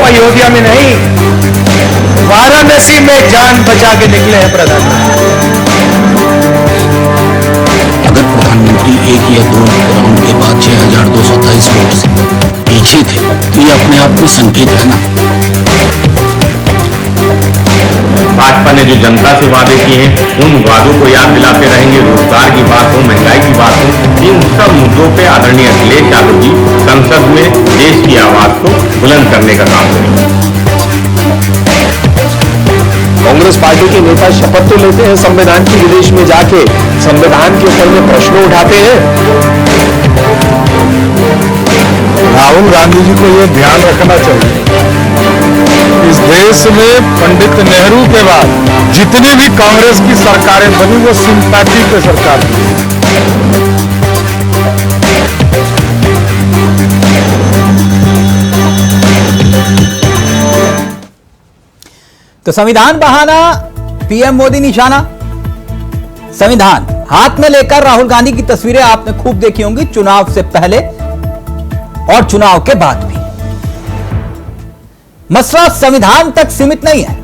अयोध्या में नहीं, वाराणसी में जान बचा के निकले हैं प्रधानमंत्री। अगर प्रधानमंत्री एक या दो राउंड के बाद 6,228 वोट से पीछे थे तो ये अपने आप में संकेत है ना। भाजपा ने जो जनता से वादे किए हैं उन वादों को याद दिलाते रहेंगे। रोजगार की बात हो, महंगाई की बात हो, इन सब मुद्दों पे आदरणीय अखिलेश यादव जी संसद में देश की आवाज को बुलंद करने का काम करेंगे। कांग्रेस पार्टी के नेता शपथ तो लेते हैं संविधान की, विदेश में जाके संविधान के ऊपर में प्रश्न उठाते हैं। राहुल गांधी जी को यह ध्यान रखना चाहिए, इस देश में पंडित नेहरू के बाद जितनी भी कांग्रेस की सरकारें बनी वो सिंपैथी पे सरकार थी। तो संविधान बहाना, पीएम मोदी निशाना। संविधान हाथ में लेकर राहुल गांधी की तस्वीरें आपने खूब देखी होंगी, चुनाव से पहले और चुनाव के बाद भी। मसला संविधान तक सीमित नहीं है,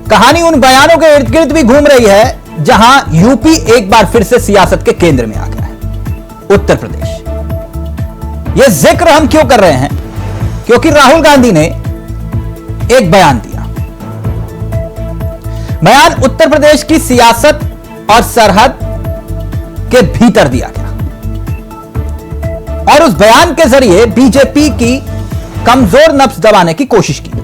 कहानी उन बयानों के इर्द गिर्द भी घूम रही है जहां यूपी एक बार फिर से सियासत के केंद्र में आ गया है। उत्तर प्रदेश, यह जिक्र हम क्यों कर रहे हैं? क्योंकि राहुल गांधी ने एक बयान दिया। बयान उत्तर प्रदेश की सियासत और सरहद के भीतर दिया गया और उस बयान के जरिए बीजेपी की कमजोर नब्ज दबाने की कोशिश की गई।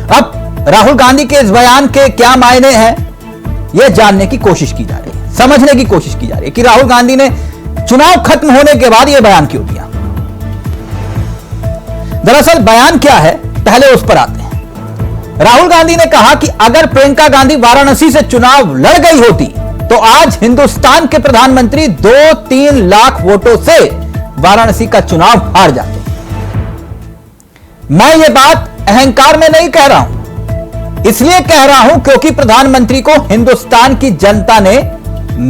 अब राहुल गांधी के इस बयान के क्या मायने हैं, यह जानने की कोशिश की जा रही है, समझने की कोशिश की जा रही है कि राहुल गांधी ने चुनाव खत्म होने के बाद यह बयान क्यों दिया। दरअसल बयान क्या है, पहले उस पर आते हैं। राहुल गांधी ने कहा कि अगर प्रियंका गांधी वाराणसी से चुनाव लड़ गई होती तो आज हिंदुस्तान के प्रधानमंत्री 2-3 लाख वोटों से वाराणसी का चुनाव हार जाते। मैं ये बात अहंकार में नहीं कह रहा हूं, इसलिए कह रहा हूं क्योंकि प्रधानमंत्री को हिंदुस्तान की जनता ने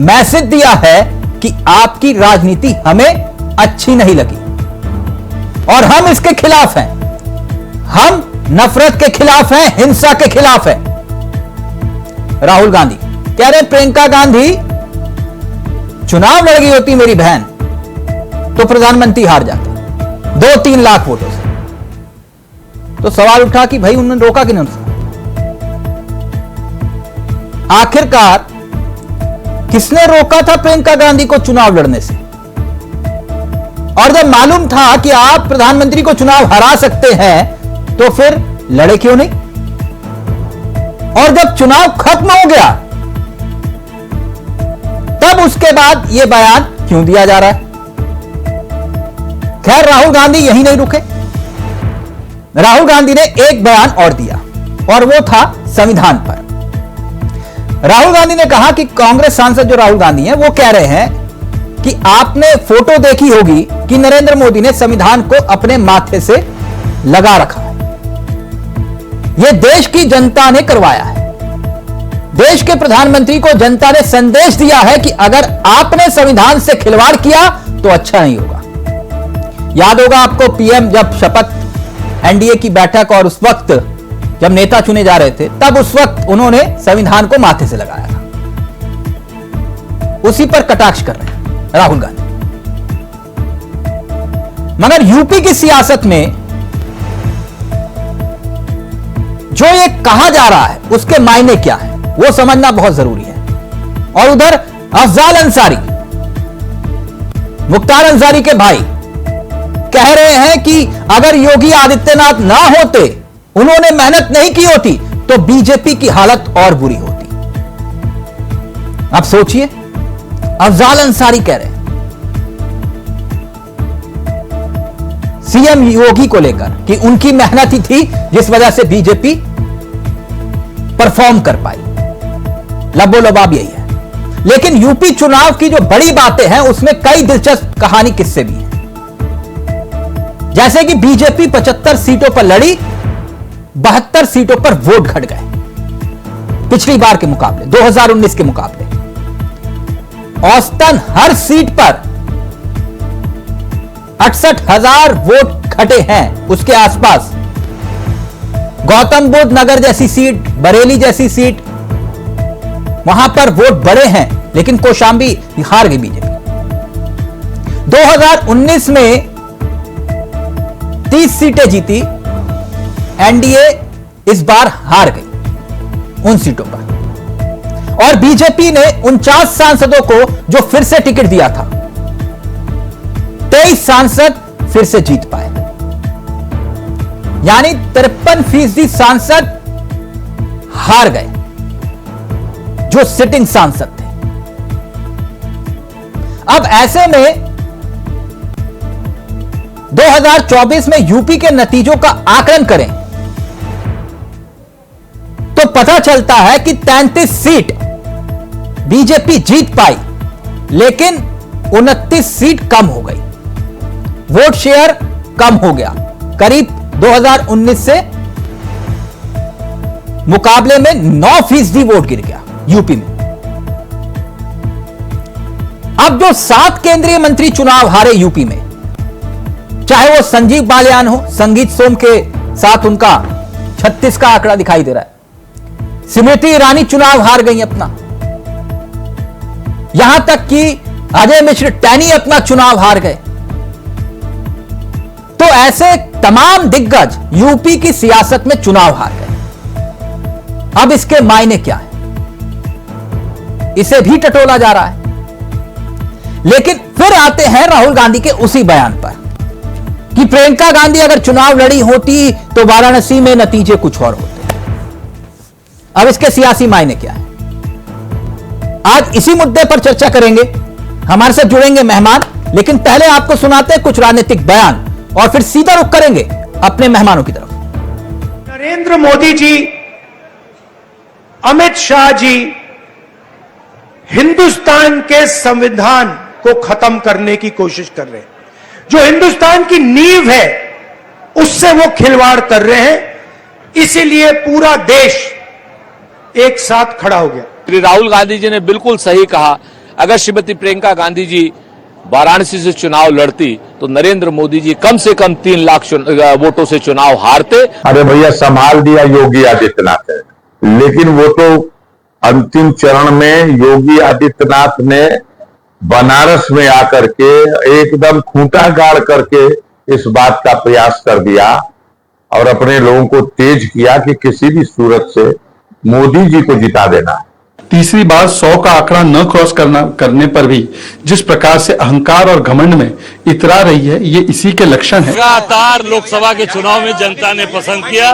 मैसेज दिया है कि आपकी राजनीति हमें अच्छी नहीं लगी और हम इसके खिलाफ हैं। हम नफरत के खिलाफ हैं, हिंसा के खिलाफ हैं। राहुल गांधी कह रहे प्रियंका गांधी चुनाव लड़ गई होती मेरी बहन तो प्रधानमंत्री हार जाते 2-3 लाख वोटों से। तो सवाल उठा कि भाई उन्होंने रोका कि नहीं? आखिरकार किसने रोका था प्रियंका गांधी को चुनाव लड़ने से? और जब मालूम था कि आप प्रधानमंत्री को चुनाव हरा सकते हैं तो फिर लड़े क्यों नहीं? और जब चुनाव खत्म हो गया तब उसके बाद यह बयान क्यों दिया जा रहा है? खैर राहुल गांधी यही नहीं रुके, राहुल गांधी ने एक बयान और दिया और वो था संविधान पर। राहुल गांधी ने कहा कि कांग्रेस सांसद जो राहुल गांधी हैं वो कह रहे हैं कि आपने फोटो देखी होगी कि नरेंद्र मोदी ने संविधान को अपने माथे से लगा रखा है। यह देश की जनता ने करवाया है। देश के प्रधानमंत्री को जनता ने संदेश दिया है कि अगर आपने संविधान से खिलवाड़ किया तो अच्छा नहीं होगा। याद होगा आपको पीएम जब शपथ एनडीए की बैठक और उस वक्त जब नेता चुने जा रहे थे तब उस वक्त उन्होंने संविधान को माथे से लगाया था। उसी पर कटाक्ष कर रहे हैं राहुल गांधी। मगर यूपी की सियासत में जो ये कहा जा रहा है उसके मायने क्या है वो समझना बहुत जरूरी है। और उधर अफजाल अंसारी, मुख्तार अंसारी के भाई कह रहे हैं कि अगर योगी आदित्यनाथ ना होते, उन्होंने मेहनत नहीं की होती तो बीजेपी की हालत और बुरी होती। अब सोचिए, अफजाल अंसारी कह रहे हैं सीएम योगी को लेकर कि उनकी मेहनत ही थी जिस वजह से बीजेपी परफॉर्म कर पाई। लबो लबाब यही है। लेकिन यूपी चुनाव की जो बड़ी बातें हैं उसमें कई दिलचस्प कहानी किस्से भी हैं। जैसे कि बीजेपी 75 सीटों पर लड़ी, 72 सीटों पर वोट घट गए पिछली बार के मुकाबले, 2019 के मुकाबले। औसतन हर सीट पर 68,000 वोट घटे हैं उसके आसपास। गौतम बुद्ध नगर जैसी सीट, बरेली जैसी सीट, वहां पर वोट बड़े हैं, लेकिन कौशांबी हार गई बीजेपी। 2019 में 30 सीटें जीती, एनडीए इस बार हार गई उन सीटों पर, और बीजेपी ने 49 सांसदों को जो फिर से टिकट दिया था, 23 सांसद फिर से जीत पाए, यानी 53% सांसद हार गए जो सिटिंग सांसद थे। अब ऐसे में 2024 में यूपी के नतीजों का आकलन करें तो पता चलता है कि 33 सीट बीजेपी जीत पाई, लेकिन 29 सीट कम हो गई, वोट शेयर कम हो गया, करीब 2019 से मुकाबले में 9% वोट गिर गया यूपी में। अब जो 7 केंद्रीय मंत्री चुनाव हारे यूपी में, चाहे वो संजीव बालियान हो, संगीत सोम के साथ उनका 36 का आंकड़ा दिखाई दे रहा है, स्मृति ईरानी चुनाव हार गई अपना, यहां तक कि अजय मिश्र टैनी अपना चुनाव हार गए। तो ऐसे तमाम दिग्गज यूपी की सियासत में चुनाव हार गए। अब इसके मायने क्या है, इसे भी टटोला जा रहा है। लेकिन फिर आते हैं राहुल गांधी के उसी बयान पर कि प्रियंका गांधी अगर चुनाव लड़ी होती तो वाराणसी में नतीजे कुछ और होते। अब इसके सियासी मायने क्या है, आज इसी मुद्दे पर चर्चा करेंगे। हमारे साथ जुड़ेंगे मेहमान, लेकिन पहले आपको सुनाते हैं कुछ राजनीतिक बयान और फिर सीधा रुख करेंगे अपने मेहमानों की तरफ। नरेंद्र मोदी जी, अमित शाह जी हिंदुस्तान के संविधान को खत्म करने की कोशिश कर रहे हैं। जो हिंदुस्तान की नींव है उससे वो खिलवाड़ कर रहे हैं, इसीलिए पूरा देश एक साथ खड़ा हो गया। श्री राहुल गांधी जी ने बिल्कुल सही कहा, अगर श्रीमती प्रियंका गांधी जी वाराणसी से चुनाव लड़ती तो नरेंद्र मोदी जी कम से कम 3 लाख वोटों से चुनाव हारते। अरे भैया, संभाल दिया योगी आदित्यनाथ है, लेकिन वो तो अंतिम चरण में योगी आदित्यनाथ ने बनारस में आकर के एकदम खूंटा गाड़ करके इस बात का प्रयास कर दिया और अपने लोगों को तेज किया कि किसी भी सूरत से मोदी जी को जिता देना है। तीसरी बार 100 का आंकड़ा न क्रॉस करने पर भी जिस प्रकार से अहंकार और घमंड में इतरा रही है, ये इसी के लक्षण है। लगातार लोकसभा के चुनाव में जनता ने पसंद किया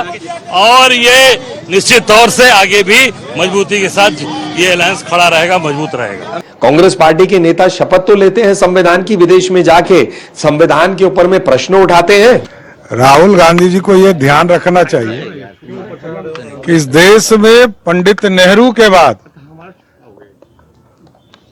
और ये निश्चित तौर से आगे भी मजबूती के साथ ये अलायंस खड़ा रहेगा, मजबूत रहेगा। कांग्रेस पार्टी के नेता शपथ तो लेते हैं संविधान की, विदेश में जाके संविधान के ऊपर में प्रश्न उठाते हैं। राहुल गांधी जी को यह ध्यान रखना चाहिए कि इस देश में पंडित नेहरू के बाद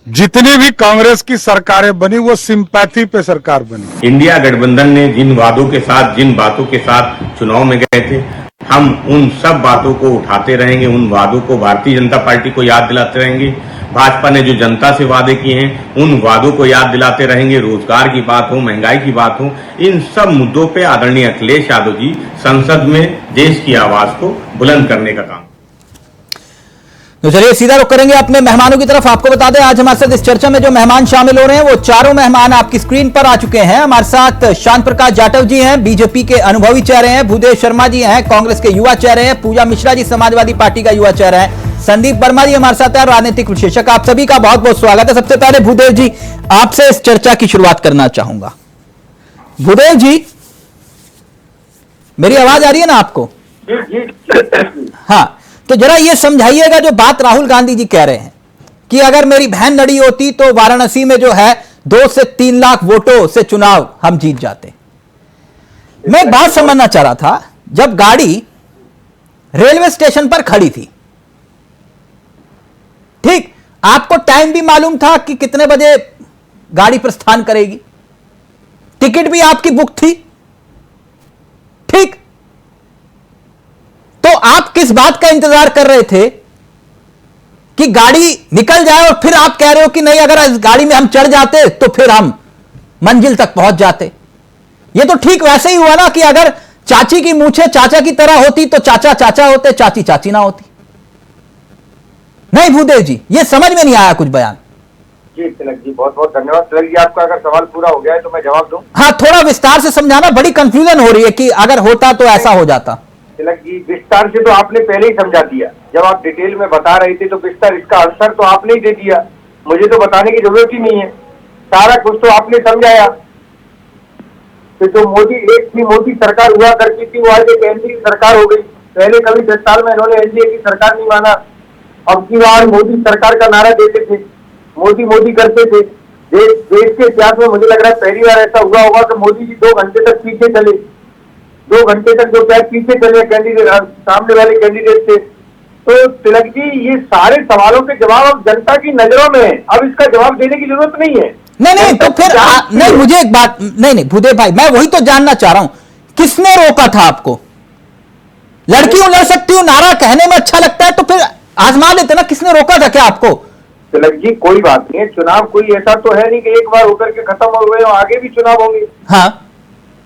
जितनी भी कांग्रेस की सरकारें बनी वो सिंपैथी पे सरकार बनी। इंडिया गठबंधन ने जिन वादों के साथ, जिन बातों के साथ चुनाव में गए थे, हम उन सब बातों को उठाते रहेंगे, उन वादों को भारतीय जनता पार्टी को याद दिलाते रहेंगे। भाजपा ने जो जनता से वादे किए हैं उन वादों को याद दिलाते रहेंगे। रोजगार की बात हो, महंगाई की बात हो, इन सब मुद्दों पे आदरणीय अखिलेश यादव जी संसद में देश की आवाज को बुलंद करने का काम। तो चलिए सीधा रुख करेंगे अपने मेहमानों की तरफ। आपको बता दें आज हमारे साथ इस चर्चा में जो मेहमान शामिल हो रहे हैं वो चारों मेहमान आपकी स्क्रीन पर आ चुके हैं। हमारे साथ शांत प्रकाश जाटव जी हैं, बीजेपी के अनुभवी चेहरे हैं, भूदेव शर्मा जी हैं, कांग्रेस के युवा चेहरे हैं, पूजा मिश्रा जी समाजवादी पार्टी का युवा चेहरा है, संदीप वर्मा जी हमारे साथ हैं, राजनीतिक विश्लेषक। आप सभी का बहुत बहुत स्वागत है। सबसे पहले भूदेव जी आपसे इस चर्चा की शुरुआत करना चाहूंगा। भूदेव जी, मेरी आवाज आ रही है ना आपको? हाँ, तो जरा ये समझाइएगा जो बात राहुल गांधी जी कह रहे हैं कि अगर मेरी बहन लड़ी होती तो वाराणसी में जो है 2 से 3 लाख वोटों से चुनाव हम जीत जाते। मैं एक बात समझना चाह रहा था, जब गाड़ी रेलवे स्टेशन पर खड़ी थी, ठीक, आपको टाइम भी मालूम था कि कितने बजे गाड़ी प्रस्थान करेगी, टिकट भी आपकी बुक थी, ठीक, तो आप किस बात का इंतजार कर रहे थे कि गाड़ी निकल जाए और फिर आप कह रहे हो कि नहीं, अगर इस गाड़ी में हम चढ़ जाते तो फिर हम मंजिल तक पहुंच जाते। ये तो ठीक वैसे ही हुआ ना कि अगर चाची की मूछें चाचा की तरह होती तो चाचा चाचा होते, चाची चाची ना होती। नहीं भूदेव जी, ये समझ में नहीं आया कुछ बयान। जी तिलक जी, बहुत बहुत धन्यवाद। तिलक जी, आपका अगर सवाल पूरा हो गया है तो मैं जवाब दूं। हाँ, थोड़ा विस्तार से समझाना, बड़ी कंफ्यूजन हो रही है कि अगर होता तो ऐसा हो जाता। तिलक जी, विस्तार से तो आपने पहले ही समझा दिया। जब आप डिटेल में बता रहे थे तो विस्तार, इसका आंसर तो आपने ही दे दिया, मुझे तो बताने की जरूरत ही नहीं है। सारा कुछ तो आपने समझाया। तो जो मोदी, एक थी मोदी सरकार हुआ करती थी, वो आज एक एनडीए की सरकार हो गई। पहले कभी 10 साल में इन्होंने एनडीए की सरकार नहीं माना, अब की बार मोदी सरकार का नारा देते थे, मोदी मोदी करते थे। देश के इतिहास में मुझे लग रहा है पहली बार ऐसा हुआ होगा कि मोदी जी 2 घंटे तक पीछे चले, 2 घंटे तक जो क्या पीछे चले कैंडिडेट, सामने वाले कैंडिडेट से। तो तिलक जी, ये सारे सवालों के जवाब अब जनता की नजरों में है, अब इसका जवाब देने की जरूरत नहीं है। नहीं तो फिर नहीं, मुझे एक बात, नहीं भूदेव भाई, मैं वही तो जानना चाह रहा हूं, किसने रोका था आपको? लड़की हूं, लड़ सकती हूं, नारा कहने में अच्छा लगता है तो फिर आजमा लेते ना, किसने रोका था क्या आपको? तिलक जी, कोई बात नहीं है, चुनाव कोई ऐसा तो है नहीं कि एक बार होकर के खत्म हो गए, और आगे भी चुनाव होंगे। हाँ,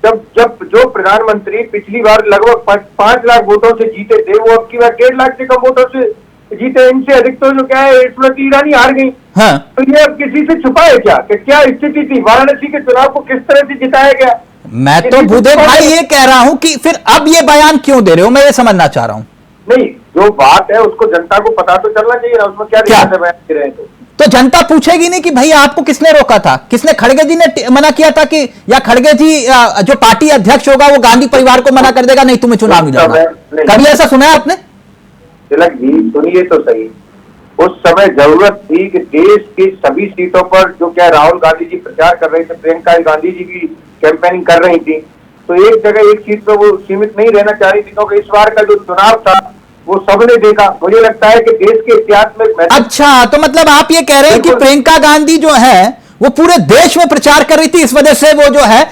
जब जो प्रधानमंत्री पिछली बार लगभग 5 लाख वोटों से जीते थे, वो अब की बार 1.5 लाख से कम वोटों से जीते। इनसे अधिक तो जो क्या है, स्मृति ईरानी हार गई। हाँ, तो ये अब किसी से छुपा है क्या कि क्या स्थिति थी? वाराणसी के चुनाव को किस तरह से जिताया गया? मैं तो भूदेव भाई ये कह रहा हूं कि फिर अब ये बयान क्यों दे रहे हो, मैं ये समझना चाह रहा हूं। नहीं, जो बात है उसको जनता को पता तो चलना चाहिए ना, उसमें क्या दिक्कत है बयान दे रहे हैं तो जनता पूछेगी नहीं कि भाई आपको किसने रोका था? किसने, खड़गे जी ने मना किया था कि, या खड़गे जी जो पार्टी अध्यक्ष होगा वो गांधी परिवार को मना कर देगा नहीं तुम्हें चुनाव नहीं लड़ना? कभी ऐसा सुना है आपने? तिलक जी सुनिए तो सही, उस समय जरूरत थी कि देश की सभी सीटों पर जो क्या राहुल गांधी जी प्रचार कर रहे थे, प्रियंका गांधी जी की कैंपेनिंग कर रही थी, तो एक जगह एक सीट पर वो सीमित नहीं रहना चाह रही थी, क्योंकि इस बार का जो चुनाव था वो सबने देखा। मुझे लगता है कि देश के इतिहास में। अच्छा, तो मतलब आप ये कह रहे हैं कि प्रियंका गांधी जो है वो पूरे देश में प्रचार कर रही थी, इस वजह से वो जो है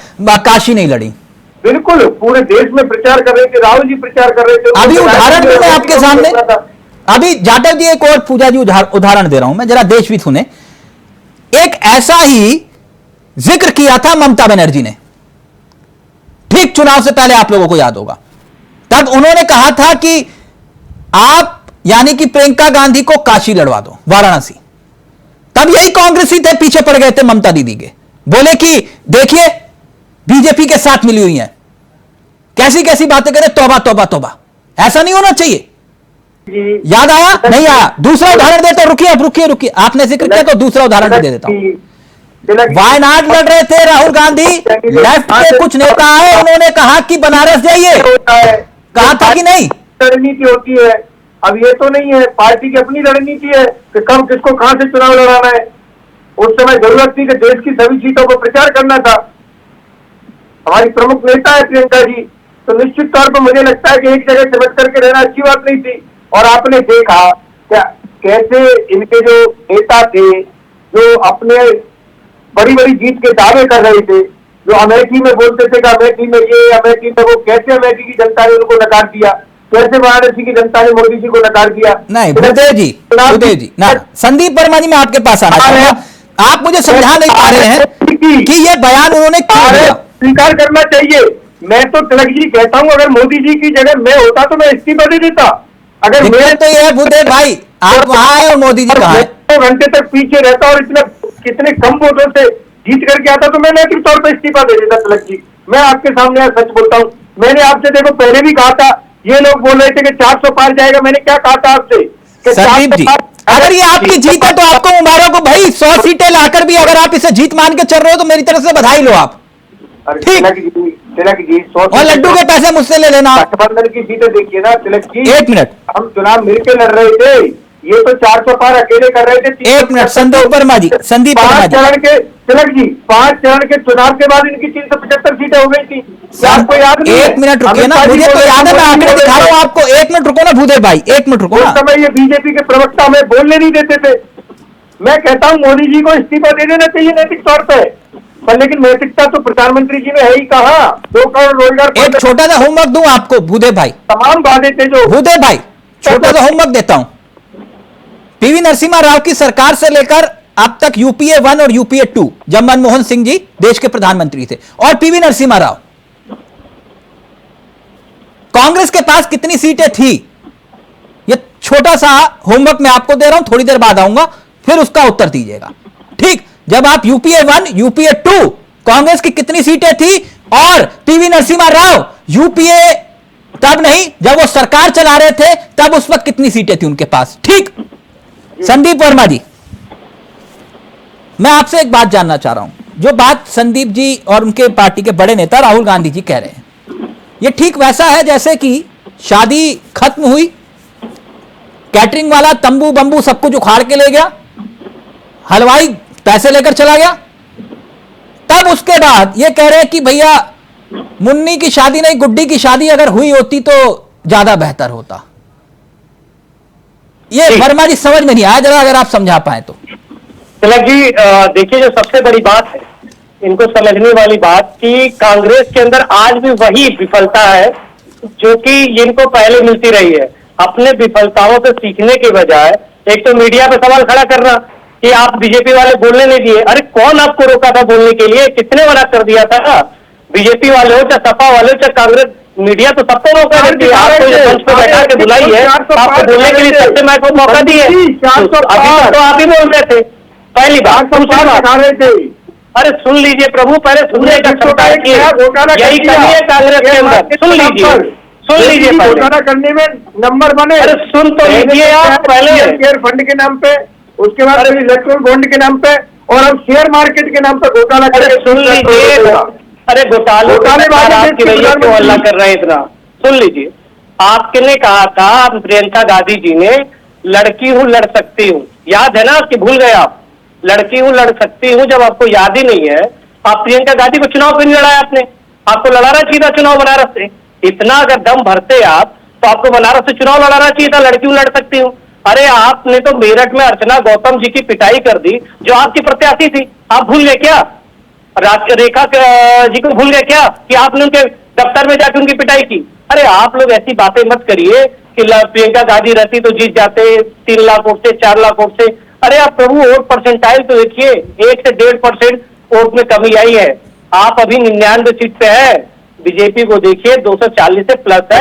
काशी नहीं लड़ी? बिल्कुल, पूरे देश में प्रचार कर रहे थे, राहुल जी प्रचार कर रहे थे। अभी उदाहरण भी मैं आपके सामने, अभी जाटव जी एक और पूजा जी उदाहरण दे रहा हूं मैं, जरा देश भी सुने। एक ऐसा ही जिक्र किया था ममता बनर्जी ने, ठीक चुनाव से पहले, आप लोगों को याद होगा। तब उन्होंने कहा था कि आप यानी कि प्रियंका गांधी को काशी लड़वा दो, वाराणसी। तब यही कांग्रेसी थे, पीछे पड़ गए थे ममता दीदी के, बोले कि देखिए बीजेपी के साथ मिली हुई हैं, कैसी कैसी बातें करें, तौबा तौबा तौबा, ऐसा नहीं होना चाहिए। याद आया? नहीं आया? दूसरा उदाहरण देता हूं, रुकिए, आपने जिक्र किया तो दूसरा उदाहरण भी दे देता हूं। वायनाड लड़ रहे थे राहुल गांधी, लेफ्ट के कुछ नेता आए, उन्होंने कहा कि बनारस जाइए, कहा था कि नहीं? रणनीति होती है, अब ये तो नहीं है, पार्टी की अपनी रणनीति है कि कब किसको कहां से चुनाव लड़ाना है। उस समय जरूरत थी कि देश की सभी सीटों पर प्रचार करना था, हमारी प्रमुख नेता है प्रियंका जी, तो निश्चित तौर पर मुझे लगता है कि एक जगह सिमट करके रहना अच्छी बात नहीं थी। और आपने देखा क्या कैसे इनके जो नेता थे, जो अपने बड़ी बड़ी जीत के दावे कर रहे थे, जो अमेठी में बोलते थे कि अमेठी में ये, अमेठी में वो, कैसे अमेठी की जनता ने उनको नकार दिया, कैसे वाराणसी की जनता ने मोदी जी को नकार दिया। नहीं भूदेव जी ना, संदीप वर्मा जी मैं आपके पास आना चाहूंगा। आप मुझे समझा नहीं पा रहे हैं कि ये बयान उन्होंने क्यों दिया? स्वीकार करना चाहिए। मैं तो तिलक जी कहता हूं, अगर मोदी जी की जगह मैं होता तो मैं इस्तीफा दे देता। अगर मैं तो ये है भूदेव भाई, आप वहां है और मोदी जी कहां है? 2 घंटे तक पीछे रहता और इतना कितने कम वोटों से जीत करके आता तो मैं नैतिक तौर पर इस्तीफा दे देता। तिलक जी, मैं आपके सामने सच बोलता हूं, मैंने आपसे देखो पहले भी कहा था, ये लोग बोल रहे थे कि 400 पार जाएगा, मैंने क्या कहा था आपसे? संदीप जी, अगर ये आपकी जीत है तो आपको मुबारक हो भाई, 100 सीटें लाकर भी अगर आप इसे जीत मान के चल रहे हो तो मेरी तरफ से बधाई लो आप। ठीक, तिलक जी, और लड्डू के पैसे मुझसे ले लेना। गठबंधन की सीटें देखिए ना तिलक जी, 1 मिनट, हम चुनाव मिलकर लड़ रहे थे, ये तो 400 पार अकेले कर रहे थे। 1 मिनट संदीप वर्मा जी, 5 चरण के तिलक जी, 5 चरण के चुनाव के बाद इनकी 375 सीटें हो गई थी, आपको याद नहीं? 1 मिनट रुकिए ना, मुझे तो याद है, मैं आंकड़े दिखा रहा हूं आपको। 1 मिनट रुको ना भूदेव भाई, 1 मिनट रुको ना। उस समय ये बीजेपी के प्रवक्ता हमें बोलने नहीं देते थे। मैं कहता हूं मोदी जी को इस्तीफा दे देना चाहिए नैतिक तौर पर, पर लेकिन नैतिकता तो प्रधानमंत्री जी ने है ही कहा। 2 करोड़ रोजगार, एक छोटा सा होमवर्क दूं आपको भूदेव भाई, तमाम वादे थे जो। भूदेव भाई छोटा सा होमवर्क देता हूं, पीवी नरसिम्हा राव की सरकार से लेकर अब तक यूपीए 1 और यूपीए 2, जब मनमोहन सिंह जी देश के प्रधानमंत्री थे, और पीवी नरसिम्हा राव कांग्रेस के पास कितनी सीटें थी? ये छोटा सा होमवर्क मैं आपको दे रहा हूं, थोड़ी देर बाद आऊंगा, फिर उसका उत्तर दीजिएगा। ठीक, जब आप यूपीए 1, यूपीए 2, कांग्रेस की कितनी सीटें थी? और पीवी नरसिम्हा राव यूपीए तब नहीं, जब वो सरकार चला रहे थे, तब उस वक्त कितनी सीटें थी उनके पास? ठीक। संदीप वर्मा जी, मैं आपसे एक बात जानना चाह रहा हूं। जो बात संदीप जी और उनके पार्टी के बड़े नेता राहुल गांधी जी कह रहे हैं, यह ठीक वैसा है जैसे कि शादी खत्म हुई, कैटरिंग वाला तंबू बंबू सब कुछ उखाड़ के ले गया, हलवाई पैसे लेकर चला गया, तब उसके बाद ये कह रहे हैं कि भैया मुन्नी की शादी नहीं, गुड्डी की शादी अगर हुई होती तो ज्यादा बेहतर होता। ये वर्मा जी समझ में नहीं आया, जरा अगर आप समझा पाए तो। तिलक जी, देखिए जो सबसे बड़ी बात है इनको समझने वाली बात कि कांग्रेस के अंदर आज भी वही विफलता है जो कि इनको पहले मिलती रही है। अपने विफलताओं से सीखने के बजाय एक तो मीडिया पे सवाल खड़ा करना कि आप बीजेपी वाले बोलने नहीं दिए। अरे कौन आपको रोका था बोलने के लिए? किसने मना कर दिया था? बीजेपी वाले हो चाहे सपा वाले हो चाहे कांग्रेस, मीडिया तो सबको मौका देती है। आपको जो मंच पे बैठा के बुलाई है, आपको बोलने के लिए सबसे मैंने मौका दिए। अभी तक तो आप ही बोल रहे थे। पहली बात अरे सुन लीजिए प्रभु, पहले सुनने का क्षमता रखिए। यही कमी है कांग्रेस के अंदर। सुन लीजिए घोटाला करने में नंबर बने। अरे सुन तो लीजिए आप पहले। शेयर फंड के नाम पे, उसके बाद इलेक्ट्रल बॉन्ड के नाम पे, और अब शेयर मार्केट के नाम पे घोटाला करके सुन लीजिए। अरे घोटाले आपकी भैया क्यों हल्ला कर रहे हैं इतना? सुन लीजिए, आपने कहा था प्रियंका गांधी जी ने लड़की हूं लड़ सकती हूं, याद है ना? आपकी भूल गए आप? लड़की हूं लड़ सकती हूं, जब आपको याद ही नहीं है, आप प्रियंका गांधी को चुनाव क्यों नहीं लड़ाया आपने? आपको लड़ाना चाहिए था चुनाव बनारस से। इतना अगर दम भरते आप तो आपको बनारस से चुनाव लड़ाना चाहिए था, लड़की हूं लड़ सकती हूं। अरे आपने तो मेरठ में अर्चना गौतम जी की पिटाई कर दी, जो आपकी प्रत्याशी थी। आप भूल गए क्या? रेखा जी को भूल गए क्या कि आपने उनके दफ्तर में जाकर उनकी पिटाई की? अरे आप लोग ऐसी बातें मत करिए कि प्रियंका गांधी रहती तो जीत जाते 3 लाख वोट से, 4 लाख वोट से। अरे आप प्रभु वोट परसेंटाइल तो देखिए, 1 से 1.5% वोट में कमी आई है। आप अभी 99 सीट पे है, बीजेपी को देखिए 240 से प्लस है।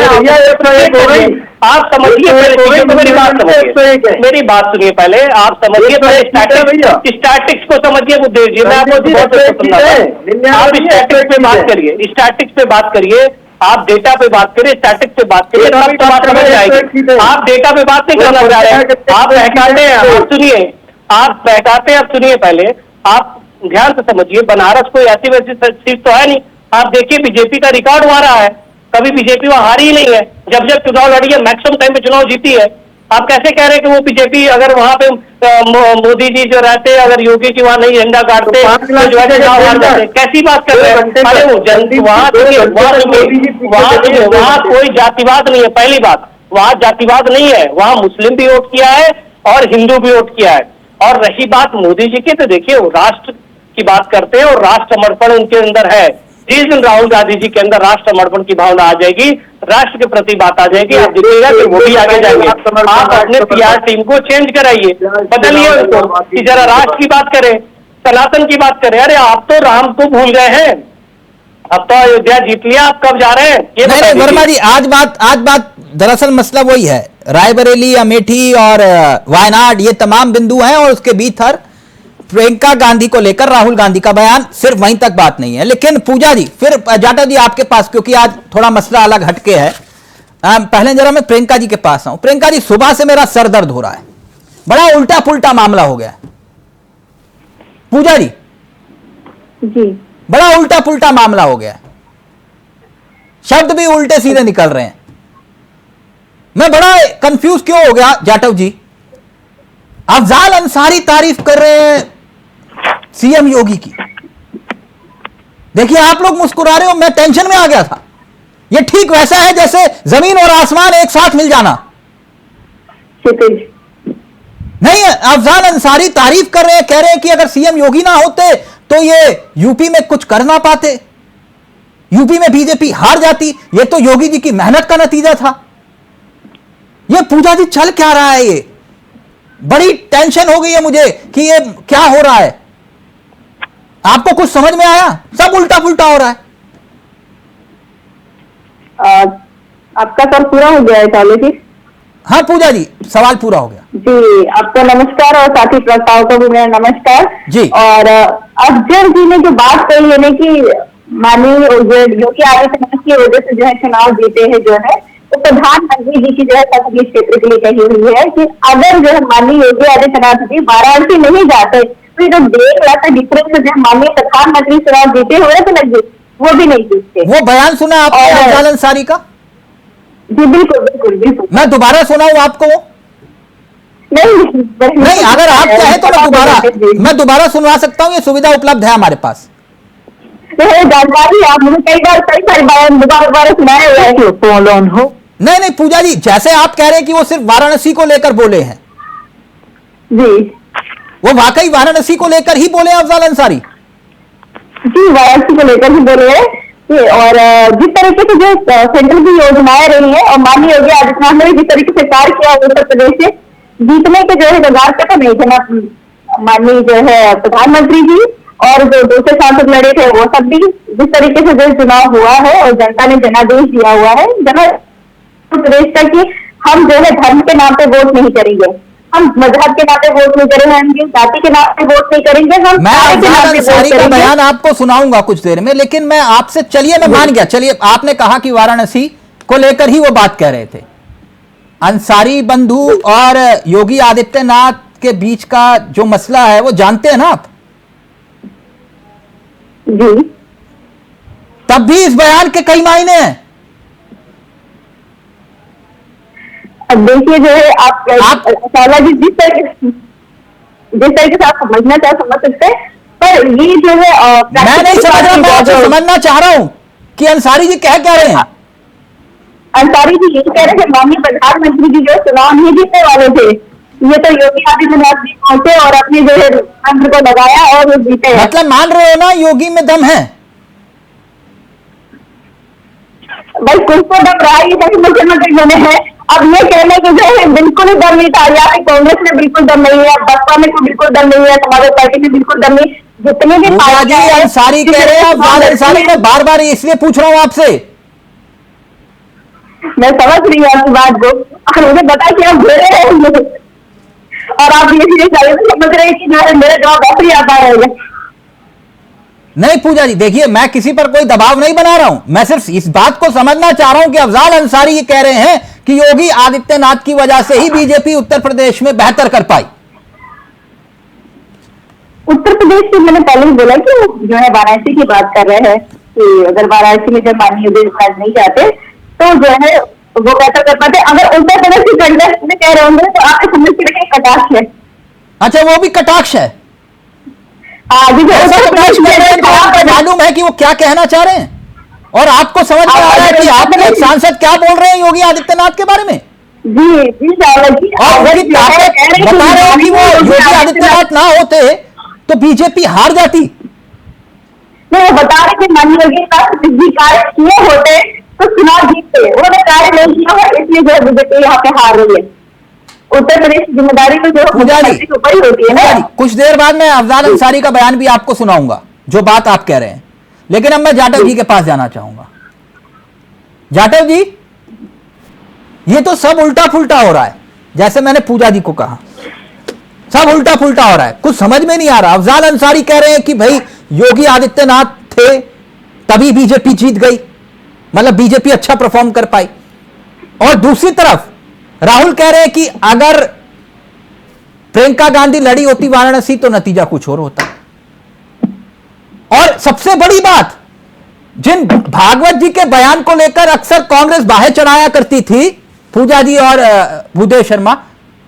आप समझिए पहले, मेरी बात समझिए, मेरी बात सुनिए पहले, आप समझिए पहले स्टैटिक्स को समझिए मुद्दे जी। मैं आपको बहुत आप स्टैटिक्स पे बात करिए, स्टैटिक्स पे बात करिए, आप डेटा पे बात करिए, स्टैटिक्स पे बात करिए, तब तो बात समझ जाएगी। आप डेटा पे बात नहीं करना चाह रहे हैं, आप बहकाते हैं। आप सुनिए, आप बहकाते हैं, आप सुनिए पहले, आप ध्यान से समझिए। बनारस कोई ऐसी वैसी सीट तो है नहीं। आप देखिए बीजेपी का रिकॉर्ड वहां रहा है, कभी बीजेपी वहां हारी ही नहीं है। जब जब चुनाव लड़ी है मैक्सिमम टाइम पे चुनाव जीती है। आप कैसे कह रहे हैं कि वो बीजेपी अगर वहां पे मोदी जी जो रहते, अगर योगी जी वहां नहीं झंडा काटते तो जो है चुनाव हार जाते? कैसी बात कर रहे हैं? अरे वो जल्दी वहां कोई जातिवाद नहीं है। पहली बात, वहां जातिवाद नहीं है, वहां मुस्लिम भी वोट किया है और हिंदू भी वोट किया है। और रही बात मोदी जी की, तो देखिए वो राष्ट्र की बात करते हैं और राष्ट्र समर्पण उनके अंदर है। जिस दिन राहुल गांधी जी के अंदर राष्ट्र समर्पण की भावना आ जाएगी, राष्ट्र के प्रति बात आ जाएगी, आप देखिएगा कि वो भी आगे जाएंगे। आप अपने पीआर टीम को चेंज कराइए, बदलिए उनको कि जरा राष्ट्र की बात करें, सनातन की बात करें। अरे आप तो राम को भूल गए हैं, अब तो अयोध्या जीत लिया, आप कब जा रहे हैं? ये नहीं वर्मा जी, आज बात दरअसल मसला वही है, रायबरेली, अमेठी और वायनाड, ये तमाम बिंदु हैं और उसके भीतर प्रियंका गांधी को लेकर राहुल गांधी का बयान, सिर्फ वहीं तक बात नहीं है। लेकिन पूजा जी, फिर जाटव जी आपके पास, क्योंकि आज थोड़ा मसला अलग हटके है। पहले जरा मैं प्रियंका जी के पास आऊं। प्रियंका जी, सुबह से मेरा सर दर्द हो रहा है, बड़ा उल्टा पुल्टा मामला हो गया। पूजा जी बड़ा उल्टा पुल्टा मामला हो गया, शब्द भी उल्टे सीधे निकल रहे हैं। मैं बड़ा कंफ्यूज क्यों हो गया जाटव जी। अफजाल अंसारी तारीफ कर रहे हैं सीएम योगी की, देखिए आप लोग मुस्कुरा रहे हो, मैं टेंशन में आ गया था। यह ठीक वैसा है जैसे जमीन और आसमान एक साथ मिल जाना। नहीं, अफजाल अंसारी तारीफ कर रहे हैं, कह रहे हैं कि अगर सीएम योगी ना होते तो ये यूपी में कुछ कर ना पाते, यूपी में बीजेपी हार जाती। ये तो योगी जी की मेहनत का नतीजा था। ये पूजा जी चल क्या रहा है? ये बड़ी टेंशन हो गई है मुझे कि ये क्या हो रहा है। आपको कुछ समझ में आया? सब उल्टा पुल्टा हो रहा है। आपका सर पूरा हो गया है पहले जी? हाँ पूजा जी, सवाल पूरा हो गया जी, आपको नमस्कार और साथी प्रस्ताव को भी मेरा नमस्कार जी। और अफजल जी ने जो बात कही है ना कि माननीय योगी आदित्यनाथ की वजह से जो है चुनाव जीते हैं जो है, तो प्रधानमंत्री जी की जो है संसदीय क्षेत्र के लिए कही हुई है कि अगर जो है माननीय योगी आदित्यनाथ जी वाराणसी नहीं जाते तो ये जो 1.5 लाख का डिफरेंस जो है माननीय प्रधानमंत्री चुनाव जीते हुए तो लग वो भी नहीं जीतते। वो बयान सुना आपने अफजल अंसारी का? जी बिल्कुल बिल्कुल बिल्कुल। मैं दोबारा सुनाऊं आपको? नहीं, अगर आप चाहे तो मैं दोबारा सुनवा सकता हूं, ये सुविधा उपलब्ध है हमारे पास। जानकारी आप मुझे कई बार कई सारे बयान दोबारा सुनाए हुए हैं। फॉलो ऑन हो। नहीं पूजा जी, जैसे आप कह रहे हैं कि वो सिर्फ वाराणसी को लेकर बोले हैं जी, वो वाकई वाराणसी को लेकर ही बोले हैं अफजल अंसारी? जी, वाराणसी को लेकर ही बोले हैं। और जिस तरीके से जो सेंट्रल की योजनाएं रही है और माननीय योगी आदित्यनाथ ने जिस तरीके से कार्य किया उत्तर प्रदेश से जीतने के जो है कगार पे तो नहीं थे ना माननीय जो है प्रधानमंत्री जी, और जो दूसरे सांसद लड़े थे वो सब भी जिस तरीके से जो चुनाव हुआ है और जनता ने जनादेश दिया हुआ है उत्तर प्रदेश का कि हम जो है धर्म के नाम पे वोट नहीं करेंगे, हम मजहब के नाम पे वोट नहीं करेंगे, हम जाति के नाम पे वोट नहीं करेंगे, हम मैं अफजल अंसारी का बयान आपको सुनाऊंगा कुछ देर में, लेकिन मैं आपसे, चलिए मैं मान गया, चलिए आपने कहा कि वाराणसी को लेकर ही वो बात कह रहे थे। अंसारी बंधु और योगी आदित्यनाथ के बीच का जो मसला है वो जानते हैं ना आप? जी। तब भी इस बयान के कई मायने हैं। अब देखिए जो है आप जी जिस तरीके से आप समझना चाहे समझ सकते हैं, पर ये जो है मैं नहीं समझ रहा, मैं आपसे समझना चाह रहा हूं कि अंसारी जी कह रहे हैं। अंसारी जी ये कह रहे थे माननीय प्रधानमंत्री जी जो चुनाव नहीं जीतने वाले थे, ये तो योगी आदित्यनाथ जी पहुंचे और अपने जो है तंत्र को लगाया और वो जीते। मतलब मान रहे हो ना योगी में दम है? भाई कुछ तो दम रहा ही था कि मुख्यमंत्री बने हैं, अब ये कहने की जो है बिल्कुल ही दम नहीं था, या कांग्रेस में बिल्कुल दम नहीं है, बसपा में बिल्कुल दम नहीं है, समाजवादी पार्टी में बिल्कुल दम नहीं, जितने भी अंसारी कह रहे हैं। अंसारी मैं बार बार इसलिए पूछ रहा हूँ आपसे, मैं समझ रही हूँ आपकी बात को, और मुझे बता कि आप घेरे रहे और आप ये समझ रहे हैं कि जो है मेरे जवाब ऐसे ही आता रहेगा। नहीं पूजा जी, देखिए मैं किसी पर कोई दबाव नहीं बना रहा हूं, मैं सिर्फ इस बात को समझना चाह रहा हूं कि अफजल अंसारी ये कह रहे हैं कि योगी आदित्यनाथ की वजह से ही बीजेपी उत्तर प्रदेश में बेहतर कर पाई। उत्तर प्रदेश की मैंने पहले ही बोला कि जो है वाराणसी की बात कर रहे हैं कि अगर वाराणसी में जब माननीय योगी आदित्यनाथ नहीं जाते तो जो है वो बेहतर कर पाते। अगर उत्तर प्रदेश की कंटेस्ट में कह रहे होंगे तो आपके समझ के लिए कटाक्ष है। अच्छा, वो भी कटाक्ष है? मालूम है कि वो क्या कहना चाह रहे हैं, और आपको समझ में आ रहा है कि आप एक सांसद क्या बोल रहे हैं योगी आदित्यनाथ के बारे में? जी जी जी, और बता रहे हो कि वो योगी आदित्यनाथ ना होते तो बीजेपी हार जाती। नहीं, वो बता रहे कि माननीय योगी आदित्यनाथ कार्य किए होते तो चुनाव जीतते, उन्होंने कार्य नहीं किया है इसलिए जो बीजेपी यहाँ पे हार रही है। उत्तर प्रदेश की जिम्मेदारी तो जो ऊपर ही होती है ना। कुछ देर बाद मैं अफजल अंसारी का बयान भी आपको सुनाऊंगा, जो बात आप कह रहे हैं, लेकिन अब मैं जाटव जी के पास जाना चाहूंगा। जाटव जी, ये तो सब उल्टा पुल्टा हो रहा है, जैसे मैंने पूजा जी को कहा, सब उल्टा पुल्टा हो रहा है, कुछ समझ में नहीं आ रहा। अफजल अंसारी कह रहे हैं कि भाई योगी आदित्यनाथ थे तभी बीजेपी जीत गई, मतलब बीजेपी अच्छा परफॉर्म कर पाई, और दूसरी तरफ राहुल कह रहे हैं कि अगर प्रियंका गांधी लड़ी होती वाराणसी तो नतीजा कुछ और होता। और सबसे बड़ी बात, जिन भागवत जी के बयान को लेकर अक्सर कांग्रेस बाहें चढ़ाया करती थी, पूजा जी और भूदेव शर्मा,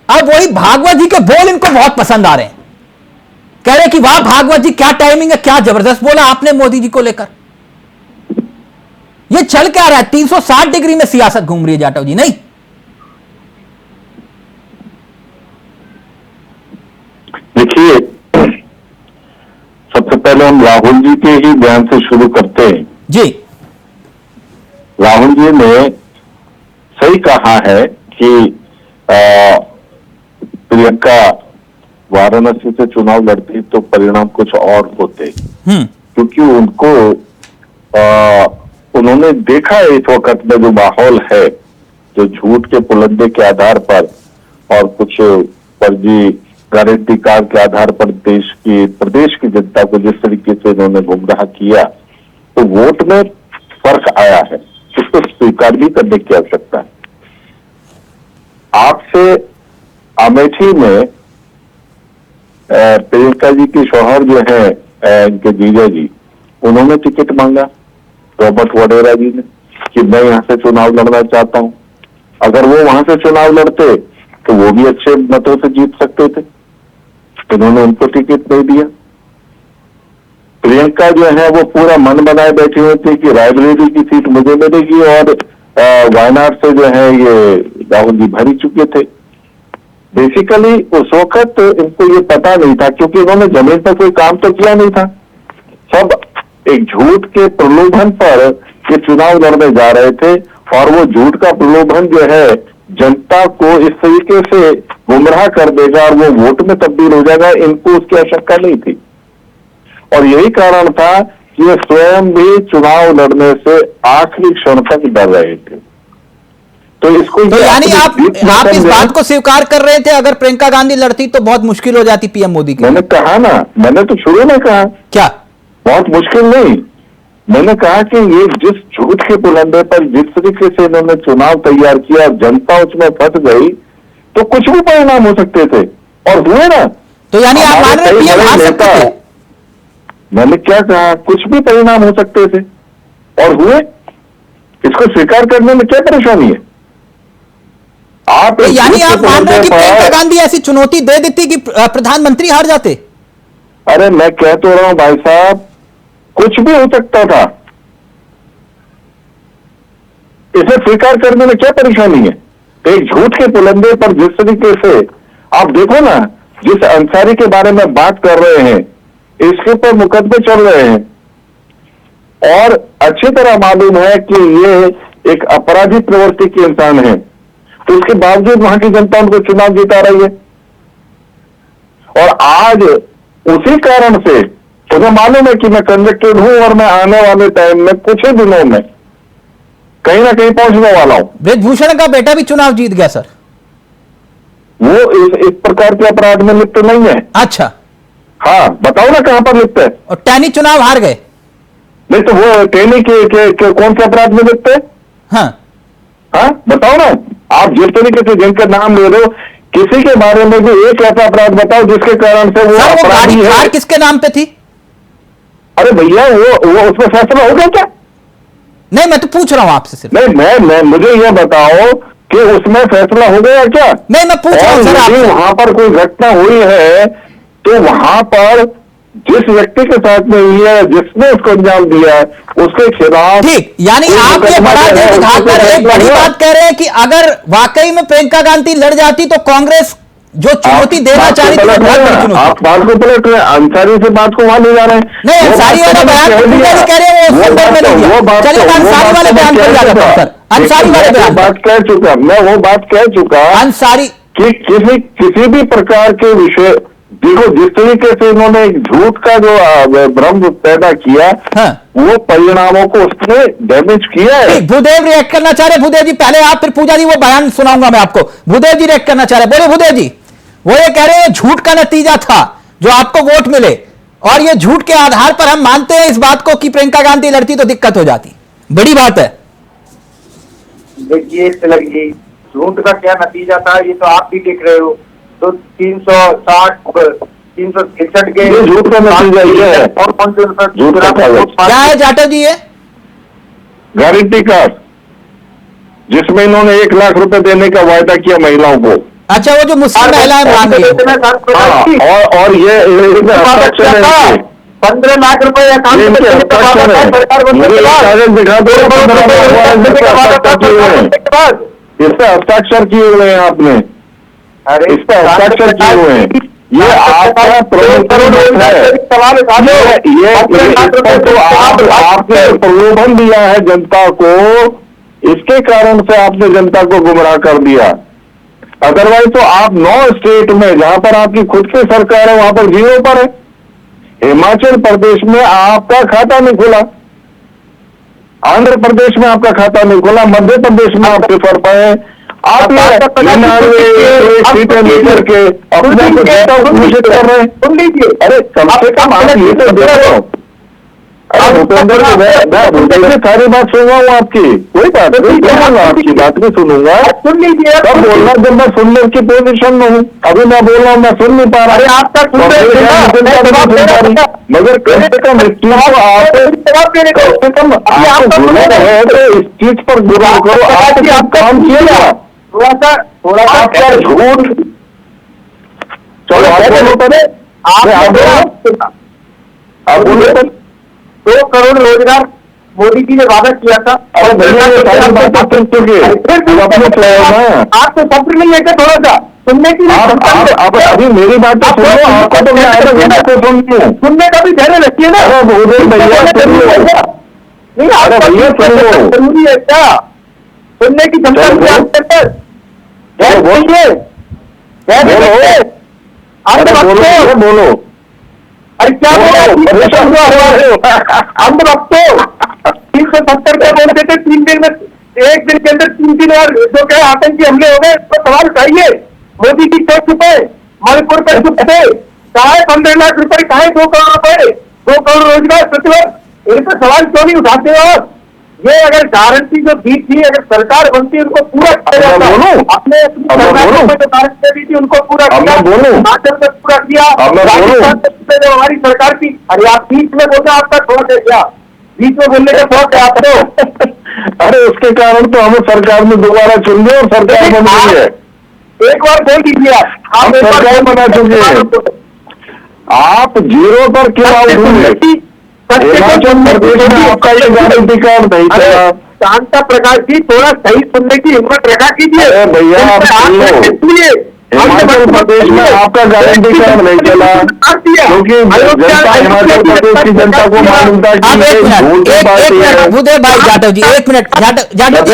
अब वही भागवत जी के बोल इनको बहुत पसंद आ रहे हैं। कह रहे हैं कि वाह भागवत जी, क्या टाइमिंग है, क्या जबरदस्त बोला आपने मोदी जी को लेकर। ये चल क्या रहा है? 360 डिग्री में सियासत घूम रही है जाटव जी, नहीं? देखिए, सबसे पहले हम राहुल जी के ही बयान से शुरू करते हैं। जी, राहुल जी ने सही कहा है कि प्रियंका वाराणसी से चुनाव लड़ती तो परिणाम कुछ और होते, क्योंकि उन्होंने देखा इस वक्त में जो माहौल है जो झूठ के पुलंदे के आधार पर और कुछ फर्जी गारंटी कार्ड के आधार पर प्रदेश की जनता को जिस तरीके से इन्होंने गुमराह किया, तो वोट में फर्क आया है, इसको स्वीकार भी करने की आवश्यकता है। आपसे अमेठी में प्रियंका जी के शौहर जो है, इनके जीजा जी, उन्होंने टिकट मांगा रॉबर्ट वडेरा जी ने कि मैं यहां से चुनाव लड़ना चाहता हूं। अगर वो वहां से चुनाव लड़ते तो वो भी अच्छे मतों से जीत सकते थे, इन्होंने उनको टिकट नहीं दिया। प्रियंका जो है वो पूरा मन बनाए बैठी हुई थी कि रायबरेली की सीट मुझे मिलेगी और वायनाड से जो है ये राहुल जी भर ही चुके थे। बेसिकली उस वक्त इनको ये पता नहीं था, क्योंकि इन्होंने जमीन पर कोई काम तो किया नहीं था, सब एक झूठ के प्रलोभन पर ये चुनाव लड़ने जा रहे थे। और वो झूठ का प्रलोभन जो है जनता को इस तरीके से गुमराह कर देगा और वो वोट में तब्दील हो जाएगा, इनको उसकी आवश्यकता नहीं थी। और यही कारण था कि ये स्वयं भी चुनाव लड़ने से आखिरी क्षण तक डर रहे थे। तो इसको तो यानी आप इस बात को स्वीकार कर रहे थे, अगर प्रियंका गांधी लड़ती तो बहुत मुश्किल हो जाती पीएम मोदी की? मैंने कहा ना, मैंने तो शुरू में कहा क्या बहुत मुश्किल नहीं, मैंने कहा कि ये जिस झूठ के पुलंदे पर जिस तरीके से इन्होंने चुनाव तैयार किया, जनता उसमें फंस गई, तो कुछ भी परिणाम हो सकते थे और हुए ना। तो यानी आप मान रहे पीएम हार सकते थे? मैंने क्या कहा, कुछ भी परिणाम हो सकते थे और हुए, इसको स्वीकार करने में क्या परेशानी है? आप यानी आप मान रहे कि प्रियंका गांधी ऐसी चुनौती दे देती कि प्रधानमंत्री हार जाते? अरे मैं कह तो रहा हूं भाई साहब, कुछ भी हो सकता था, इसे स्वीकार करने में क्या परेशानी है? एक झूठ के पुलंदे पर जिस तरीके से आप देखो ना, जिस अंसारी के बारे में बात कर रहे हैं, इसके ऊपर मुकदमे चल रहे हैं और अच्छी तरह मालूम है कि ये एक अपराधी प्रवृत्ति के इंसान है, तो उसके बावजूद वहां की जनता उनको चुनाव जिता रही है। और आज उसी कारण से मुझे मालूम है कि मैं कन्विक्टेड हूं और मैं आने वाले टाइम में कुछ ही दिनों में कहीं ना कहीं पहुंचने वाला हूं। ब्रजभूषण का बेटा भी चुनाव जीत गया सर। वो इस प्रकार के अपराध में लिप्त नहीं है। अच्छा, हाँ बताओ ना कहां पर लिप्त है? और टैनी चुनाव हार गए? नहीं तो वो टैनी के कौन से अपराध में लिप्त है? हाँ बताओ ना, आप जिस तरीके से जिनका नाम ले रहे हो, किसी के बारे में भी एक ऐसा अपराध बताओ जिसके कारण से वो अपराधी है। किसके नाम पे थी? अरे भैया वो उसमें फैसला हो गया क्या? नहीं, मैं तो पूछ रहा हूं आपसे सिर्फ। नहीं मैं मुझे ये बताओ कि उसमें फैसला हो गया क्या? नहीं, मैं पूछ रहा हूं सर आपसे। वहां पर कोई घटना हुई है तो वहां पर जिस व्यक्ति के साथ में हुई है, जिसने उसको अंजाम दिया है, उसके खिलाफ। ठीक, यानी आप ये बड़ा दिल दिखाकर एक बड़ी बात कह रहे हैं कि अगर वाकई में प्रियंका गांधी लड़ जाती तो कांग्रेस जो चुनौती देना चाह रही थी, आप बात को पलट रहे हैं, अंसारी से बात को वहां ले जा रहे हैं। नहीं, अंसारी वाला बयान कह रहे हैं वो संदर्भ में नहीं दिया। चलिए अंसारी वाले बयान पर जाता हूं सर। अंसारी वाले बयान बात कह चुका मैं, वो बात कह चुका अंसारी कि किसी भी प्रकार के विषय, देखो जिस तरीके से इन्होंने एक झूठ का जो भ्रम पैदा किया, वो परिणामों को उसने डैमेज किया है। भूदेव रिएक्ट करना चाह रहे। भूदेव जी पहले आप, फिर पूजा जी, वो बयान सुनाऊंगा मैं आपको। भूदेव जी रिएक्ट करना चाह रहे, बोले भूदेव जी। वो ये कह रहे हैं झूठ का नतीजा था जो आपको वोट मिले, और ये झूठ के आधार पर हम मानते हैं इस बात को कि प्रियंका गांधी लड़ती तो दिक्कत हो जाती। बड़ी बात है। देखिए तिलक जी, झूठ का क्या नतीजा था ये तो आप भी देख रहे हो। तो 363 के झूठ का नतीजा ये है। और कौन से क्या है जाटव जी? ये गारंटी कार्ड जिसमें इन्होंने 1 लाख रुपए देने का वायदा किया महिलाओं को। अच्छा, वो जो मुस्लिम महिलाएं मांग रही है, और ये 15 लाख रुपए इस पे हस्ताक्षर किए हुए हैं आपने, इस पे हस्ताक्षर किए हुए हैं। ये आपका प्रलोभन आपने प्रलोभन दिया है जनता को, इसके कारण से आपने जनता को गुमराह कर दिया। अदरवाइज तो आप 9 स्टेट में जहां पर आपकी खुद की सरकार है वहां पर 0 पर है। हिमाचल प्रदेश में आपका खाता नहीं खुला, आंध्र प्रदेश में आपका खाता नहीं खुला, मध्य प्रदेश में आप पेपर पाए, आप सीटें लेकर के अपने को नेता घोषित कर रहे हैं। सुन लीजिए, अरे कम से कम आप ये तो देखो। अरे भूपेंद्र जी, मैं भूपेंद्र सारी बात सुन रहा हूँ आपकी, कोई बात नहीं, सुनूंगा आपकी बात भी सुनूंगा। सुन लीजिए, कब बोलना जब मैं सुनने की पोजीशन में हूँ, अभी मैं बोल रहा हूँ, मैं सुन नहीं पा रहा। अरे आपका सुन रहे मगर कम से कम इस चीज को आप इस चीज पर गुनाह करो, आपका काम किया ना, थोड़ा सा क्या झूठ। चलो आप बोलो पहले, आप बोलो 2 करोड़ रोजगार मोदी जी ने वादा किया था। और भैया ये सारी बातें सुन चुके, आप तो सब्र नहीं है क्या थोड़ा सा सुनने की? आप अभी मेरी बात तो सुनो, आपको तो मैं सुनने का भी धैर्य रखिए ना। अरे भैया नहीं, अरे भैया सुनो, जरूरी है क्या सुनने की क्षमता? बोलो, अरे क्या हम वक्त 370 पे बोलते थे, 3 दिन में, 1 दिन के अंदर 3 और जो क्या आतंकी हमले हो गए, तो सवाल उठाइए। मोदी जी क्यों छुपे? मणिपुर पर छुप थे, कहा 15 लाख रुपए, कहा 2 करोड़ रुपए, 2 करोड़ रोजगार प्रतिवर्ष, इन पर सवाल क्यों नहीं उठाते हो आप? ये अगर गारंटी जो दी थी, अगर सरकार बनती उनको पूरा किया जाता, अपने सरकार में जो गारंटी दी थी उनको पूरा किया, हिमाचल में पूरा किया, जब हमारी सरकार की। अरे आप बीच में बोलना आपका शौक है क्या? बीच में बोलने का शौक है आपको? अरे उसके कारण तो हमें सरकार में दोबारा चुन गए और सरकार बन गई है। एक बार बोल दीजिए, आप सरकार बना चुके हैं, आप 0 पर क्यों आउट हुए? हिमाचल प्रदेश में आपका ये गारंटी कार्ड नहीं चला। शांता प्रकाश जी, थोड़ा सही सुनने की हिम्मत रखा कीजिए भैया, आप हिमाचल प्रदेश में आपका गारंटी कार्ड नहीं चला क्योंकि जनता, हिमाचल प्रदेश की जनता को मालूमता की भूदेव भाई जाटव जी, 1 मिनट जाटव जी,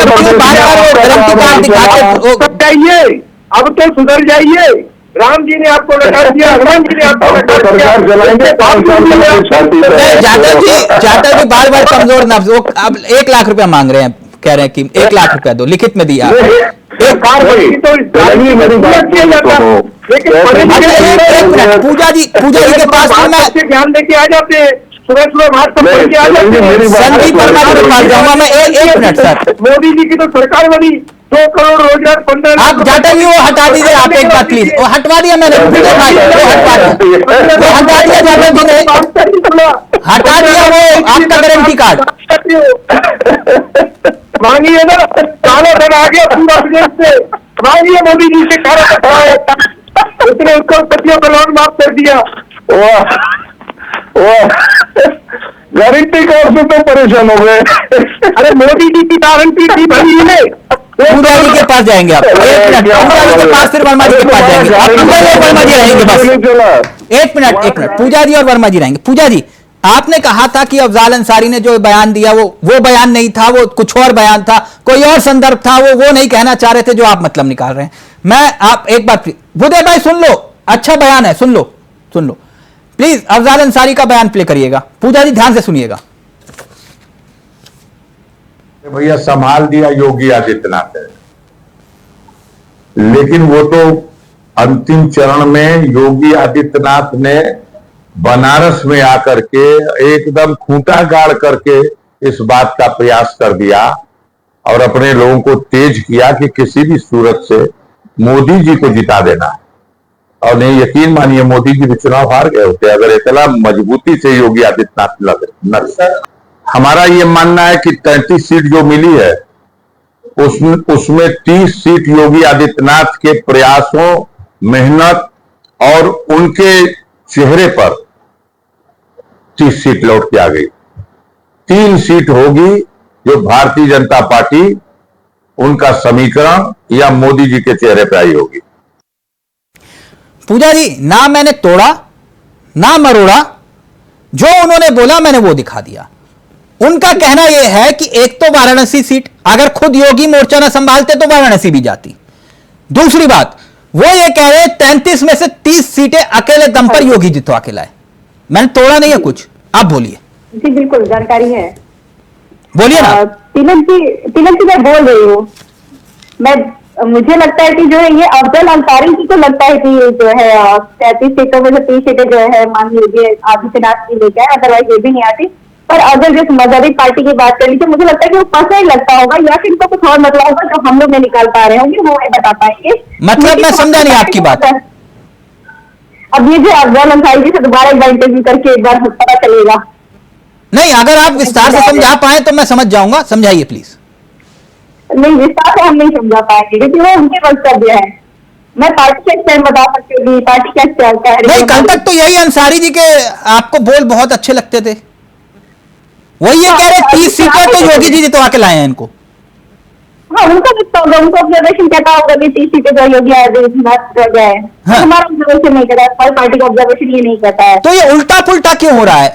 जाइए, अब तो सुधर जाइए। राम जी ने आपको लगा दिया, हनुमान जी ने आपको लगा सरकार चलाएंगे, जाटव जी बार बार कमजोर नफ्स, वो अब 1 लाख रुपया मांग रहे हैं, कह रहे हैं कि 1 लाख रुपया दो, लिखित में दिया। पूजा जी के पास ध्यान देके आ जाते हैं, सुबह सुबह बात पढ़ के आ जाते हैं। संदीप वर्मा के पास जाऊंगा मैं, 1 मिनट सर। मोदी जी की तो सरकार बनी, 2 करोड़ रोजगार, 15 आप जाटव जी वो हटा दीजिए, आप एक बात प्लीज, वो हटवा दिया मैंने, भाई वो हटवा दिया जाटव जी ने, हटा दिया वो आपका गारंटी कार्ड। मांगिए ना, काला धन आ गया पूरा विदेश से, मांगिए मोदी जी से, उसने उसको पतियों का लोन माफ कर दिया। गारंटी कार्ड से तो परेशान हो गए। अरे मोदी जी की गारंटी थी भाई ने। पूजा जी के पास जाएंगे आप, 1 मिनट, पूजा जी के पास, फिर वर्मा जी के पास जाएंगे, वर्मा जी रहेंगे बस 1 मिनट, पूजा जी और वर्मा जी रहेंगे। पूजा जी, आपने कहा था कि अफजाल अंसारी ने जो बयान दिया वो बयान नहीं था, वो कुछ और बयान था, कोई और संदर्भ था, वो नहीं कहना चाह रहे थे जो आप मतलब निकाल रहे हैं। मैं आप एक बार भूदेव भाई सुन लो, अच्छा बयान है, सुन लो प्लीज, अफजाल अंसारी का बयान प्ले करिएगा। पूजा जी ध्यान से सुनिएगा। भैया संभाल दिया योगी आदित्यनाथ है, लेकिन वो तो अंतिम चरण में योगी आदित्यनाथ ने बनारस में आकर के एकदम खूंटा गाड़ करके इस बात का प्रयास कर दिया और अपने लोगों को तेज किया कि किसी भी सूरत से मोदी जी को जिता देना। और नहीं, यकीन मानिए मोदी जी भी चुनाव हार गए होते अगर इतना मजबूती से योगी आदित्यनाथ लड़े। हमारा ये मानना है कि 33 सीट जो मिली है उसमें 30 सीट योगी आदित्यनाथ के प्रयासों, मेहनत और उनके चेहरे पर 30 सीट लौट के आ गई। 3 सीट होगी जो भारतीय जनता पार्टी, उनका समीकरण या मोदी जी के चेहरे पर आई होगी। पूजा जी, ना मैंने तोड़ा ना मरोड़ा, जो उन्होंने बोला मैंने वो दिखा दिया। उनका कहना यह है कि एक तो वाराणसी सीट अगर खुद योगी मोर्चा ना संभालते तो वाराणसी भी जाती। दूसरी बात, वो ये कह रहे 33 में से 30 सीटें अकेले दम पर योगी जितवा के लाए। मैंने तोड़ा नहीं है कुछ, आप बोलिए। जी बिल्कुल, जानकारी है। बोलिए ना। तिलक जी मैं बोल रही हूँ। मुझे लगता है कि जो है ये अफजल अंसारी जी को लगता है कि ये जो है 33 सीटों में से 30 सीटें जो है मान लीजिए आदित्यनाथ की लेके आए, अदरवाइज ये भी नहीं आती। पर अगर जिस मजहबी पार्टी की बात करें तो मुझे लगता है कि वो फंसा ही लगता होगा, या फिर इनको कुछ और मतलब होगा जो हम लोग नहीं निकाल पा रहे होंगे, वो नहीं बता पाएंगे। मतलब मैं समझा नहीं आपकी बात। अब ये जो अफजल अंसारी जी से दोबारा एक बार इंटरव्यू करके एक बार पता चलेगा। नहीं, अगर आप विस्तार से समझा पाए तो मैं समझ जाऊंगा, समझाइए प्लीज। नहीं, विस्तार से हम नहीं समझा पाएंगे क्योंकि वो उनके वक्तव्य है। मैं पार्टी का स्टैंड बता सकती हूँ, पार्टी क्या चलता है। नहीं, कल तक तो यही अंसारी जी के आपको बोल बहुत अच्छे लगते थे, वही ये कह रहे 30 सीटें तो योगी जी जितवा के लाए हैं इनको। हाँ, उनका कितना होगा, उनको ऑब्जर्वेशन कहता होगा कि 30 सीटें जो योगी आदित्यनाथ कर गए हैं। हमारा ऑब्जर्वेशन नहीं कहता है, पार्टी का ऑब्जर्वेशन ये नहीं कहता है। तो ये उल्टा पुल्टा क्यों हो रहा है?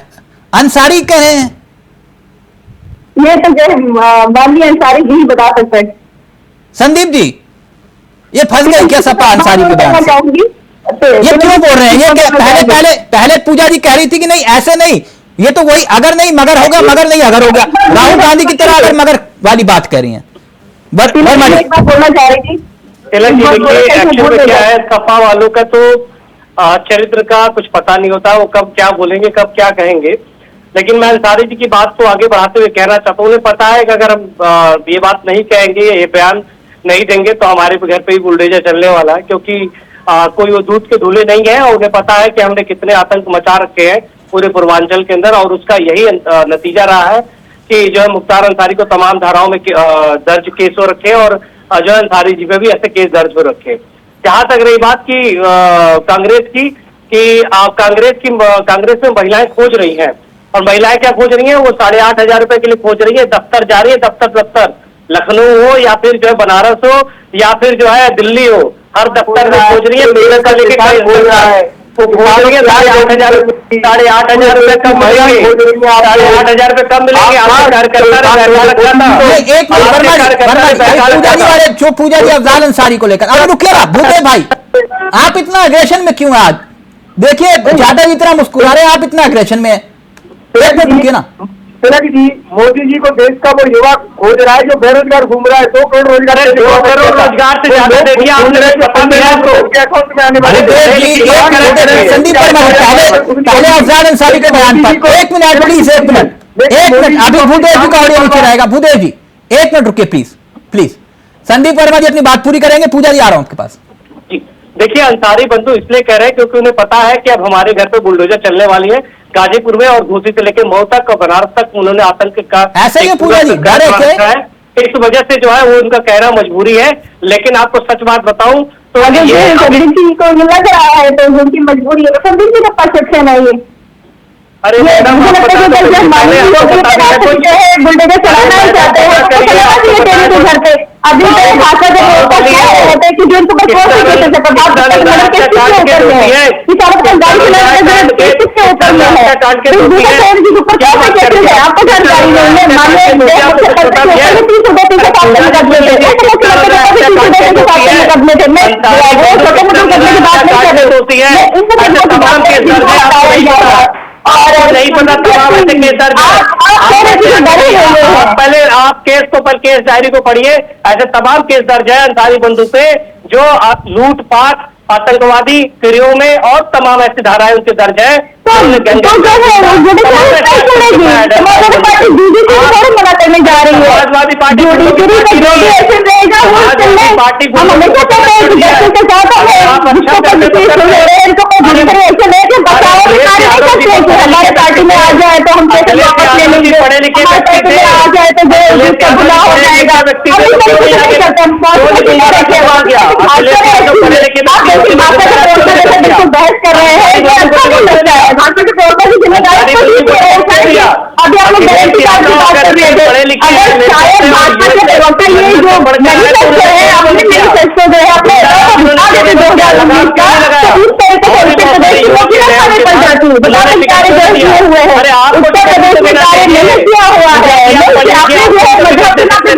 अंसारी कह रहे हैं, ये तो जो माननीय अंसारी जी ही बता सकते हैं। संदीप जी ये फंस गए क्या सपा अंसारी के बयान से? ये क्यों बोल रहे हैं? ये पहले पूजा जी कह रही थी कि नहीं ऐसे नहीं, ये तो वही अगर नहीं मगर होगा, मगर नहीं अगर होगा। राहुल गांधी की तरह अगर मगर वाली बात कह रही है। बोलना चाह रही थी तिलक जी, देखिए एक्चुअल में क्या है, सपा वालों का तो चरित्र का कुछ पता नहीं होता, वो कब क्या बोलेंगे कब क्या कहेंगे। लेकिन मैं अंसारी जी की बात को आगे बढ़ाते हुए कहना चाहता हूँ, उन्हें पता है कि अगर हम ये बात नहीं कहेंगे, ये बयान नहीं देंगे तो हमारे घर पे ही बुलडोजर चलने वाला है, क्योंकि कोई वो दूध के धुले नहीं है। और उन्हें पता है कि हमने कितने आतंक मचा रखे हैं पूरे पूर्वांचल के अंदर, और उसका यही नतीजा रहा है कि जो है मुख्तार अंसारी को तमाम धाराओं में दर्ज केस हो रखे, और जो है अंसारी जी पे भी ऐसे केस दर्ज हो रखे। जहां तक रही बात की कांग्रेस की, कि कांग्रेस में महिलाएं खोज रही हैं, और महिलाएं क्या खोज रही हैं, वो 8,500 रुपए के लिए खोज रही है। दफ्तर जा रही है, दफ्तर लखनऊ हो या फिर जो है बनारस हो या फिर जो है दिल्ली हो, हर दफ्तर में खोज रही है। मेरे का लेके बोल रहा है वो खोज रही है 8,500 रुपए कब मिलेंगे, 8,500 रुपए कब मिलेंगे? जो पूजा जी अफजाल अंसारी को लेकर, अब रुकिए ना भूदेव भाई, आप इतना अग्रेशन में क्यों आज? देखिए यादव इतना मुस्कुरा रहे, आप इतना अग्रेशन में है। एक मिनट रुकिए ना। तिलक जी, मोदी जी को देश का वो युवा खोज रहा है जो बेरोजगार घूम रहा है। 2 करोड़ रोजगार से ज्यादा दे दिया आपने अकाउंट में आने वाले। संदीप पहले अफजाल अंसारी के बयान पर 1 मिनट प्लीज, 1 मिनट अभी भूदेव जी का ऑडियो नीचे रहेगा। भूदेव जी 1 मिनट रुकिए प्लीज। संदीप वर्मा जी अपनी बात पूरी करेंगे, पूजा जी आ रहा हूं आपके पास। देखिए, अंसारी बंधु इसलिए कह रहे हैं क्योंकि उन्हें पता है कि अब हमारे घर पे बुलडोजर चलने वाली है। गाजीपुर में और घोसी से लेकर मऊ तक और बनारस तक उन्होंने आतंक का ऐसे ही पूजा जी है। इस वजह से जो है वो उनका कहना मजबूरी है। लेकिन आपको सच बात बताऊं तो अगर संदीप जी को लग रहा है तो उनकी मजबूरी है, संदीप जी का परसेप्शन है ये। अरे बुलडोजर चलाना ही चाहते हैं घर पे। अभी भाषा जब होते हैं कि जो उनको बस आपको और नहीं पता तमाम ऐसे केस दर्ज है। पहले आप केस को पर केस डायरी को पढ़िए, ऐसे तमाम केस दर्ज है अंसारी बंधु पे, जो लूटपाट आतंकवादी क्रियों में और तमाम ऐसी धाराएं उनके दर्ज है। समाजवादी पार्टी हमारे पार्टी में आ जाए तो हम पढ़े लिखे आ जाए तो बुला हो जाएगा। बहस कर रहे हैं, अभी आप लोग गारंटी कार्ड की बात कर रहे थे। अगर शायद भाजपा के प्रवक्ता ये जो मैनिफेस्टो है, अपने मैनिफेस्टो जो है अपने 2019 का, तो उस तरह से उत्तर प्रदेश में खाने पर जाती है। बताने कार्य जो किए हुए हैं उत्तर प्रदेश में कार्य नहीं किया हुआ है। आपने जो है मध्य प्रदेश में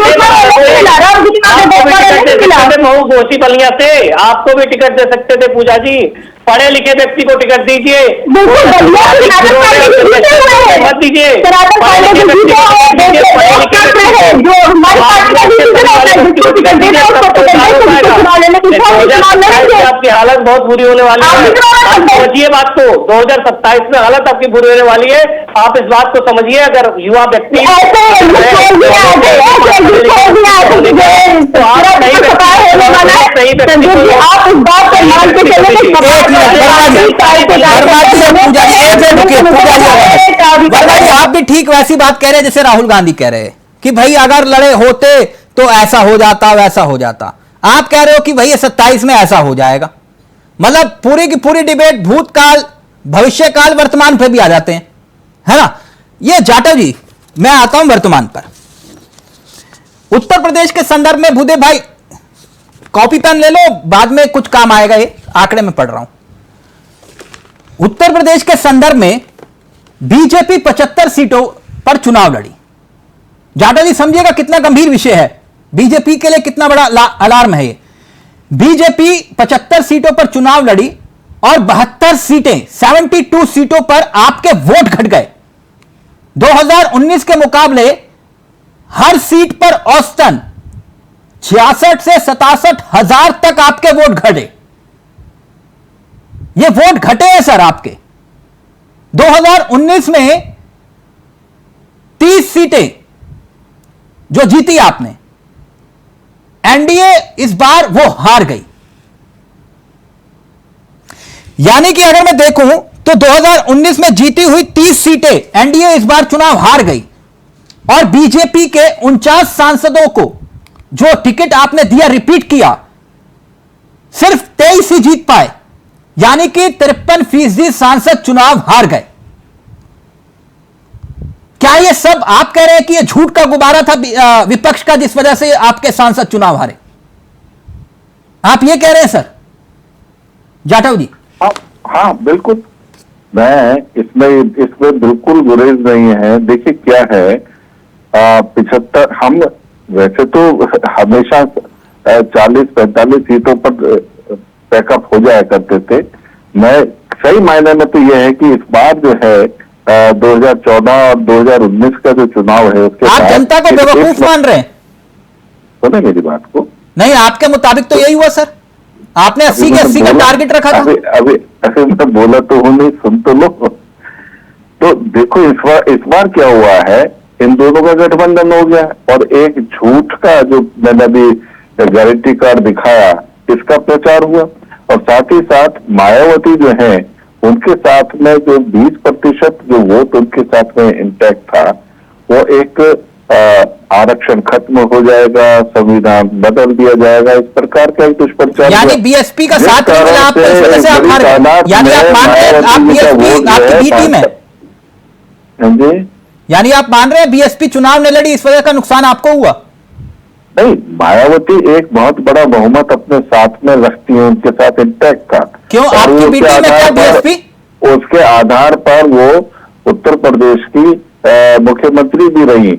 नहीं मिला, राम जी की बात नहीं मिला। दोषी बलिया से आपको भी टिकट दे सकते थे पूजा जी। पढ़े लिखे व्यक्ति को टिकट दीजिए, मत दीजिए। आपकी हालत बहुत बुरी होने वाली है, आप समझिए बात को। 2027 में हालत आपकी बुरी होने वाली है, आप इस बात को समझिए। अगर युवा व्यक्ति आप भी ठीक वैसी बात कह रहे हैं जैसे राहुल गांधी कह रहे हैं कि भाई अगर लड़े होते तो ऐसा हो जाता वैसा हो जाता। आप कह रहे हो कि भाई 27 में ऐसा हो जाएगा। मतलब पूरी की पूरी डिबेट भूतकाल, भविष्यकाल, वर्तमान पे भी आ जाते हैं, है ना। ये जाटव जी, मैं आता हूं वर्तमान पर। उत्तर प्रदेश के संदर्भ में भूदेव भाई कॉपी पेन ले लो, बाद में कुछ काम आएगा। ये आंकड़े में पढ़ रहा हूं। उत्तर प्रदेश के संदर्भ में बीजेपी 75 सीटों पर चुनाव लड़ी। जाटव जी समझिएगा कितना गंभीर विषय है, बीजेपी के लिए कितना बड़ा अलार्म है ये। बीजेपी 75 सीटों पर चुनाव लड़ी और 72 सीटें, 72 सीटों पर आपके वोट घट गए। 2019 के मुकाबले हर सीट पर औसतन 66 से 67 हजार तक आपके वोट घटे। ये वोट घटे हैं सर आपके। 2019 में 30 सीटें जो जीती आपने, एनडीए इस बार वो हार गई। यानी कि अगर मैं देखूं तो 2019 में जीती हुई 30 सीटें एनडीए इस बार चुनाव हार गई और बीजेपी के 49 सांसदों को जो टिकट आपने दिया, रिपीट किया, सिर्फ 23 ही जीत पाए। यानी कि 53% सांसद चुनाव हार गए। क्या ये सब आप कह रहे हैं कि ये झूठ का गुब्बारा था विपक्ष का, जिस वजह से आपके सांसद चुनाव हारे? आप ये कह रहे हैं सर जाटव जी? हाँ बिल्कुल, मैं इसमें बिल्कुल गुरेज नहीं है। देखिए क्या है, 75 हम वैसे तो हमेशा 40-45 सीटों पर पैकअप हो जाया करते थे। मैं सही मायने में तो यह है कि इस बार जो है 2014 और 2019 का जो चुनाव है उसके आप जनता को बेवकूफ मान रहे हैं? सुने मेरी बात को? नहीं, आपके मुताबिक तो यही हुआ सर। आपने 80 के 80 का टारगेट रखा था। अभी मैं बोला तो हूं, नहीं सुन तो लो। तो देखो इस बार क्या हुआ है, इन दोनों का गठबंधन हो गया और एक झूठ का जो मैंने अभी गारंटी कार्ड दिखाया, इसका प्रचार हुआ और साथ ही साथ मायावती जो है उनके साथ में जो 20% जो वोट उनके साथ में इंटैक्ट था, वो एक आरक्षण खत्म हो जाएगा, संविधान बदल दिया जाएगा, इस प्रकार का एक दुष्प्रचार। यानी बीएसपी का साथ नहीं मिला आपको, इस वजह से आप हार गए। यानी आप मान रहे हैं आप बीएसपी आपकी बी टीम है? जी, यानी आप मान रहे हैं बीएसपी चुनाव नहीं लड़ी, इस वजह का नुकसान आपको हुआ? नहीं, मायावती एक बहुत बड़ा बहुमत अपने साथ में रखती है, उनके साथ इंटैक्ट था। क्यों आपकी बी टीम है क्या बीएसपी? उसके आधार पर वो उत्तर प्रदेश की मुख्यमंत्री भी रही।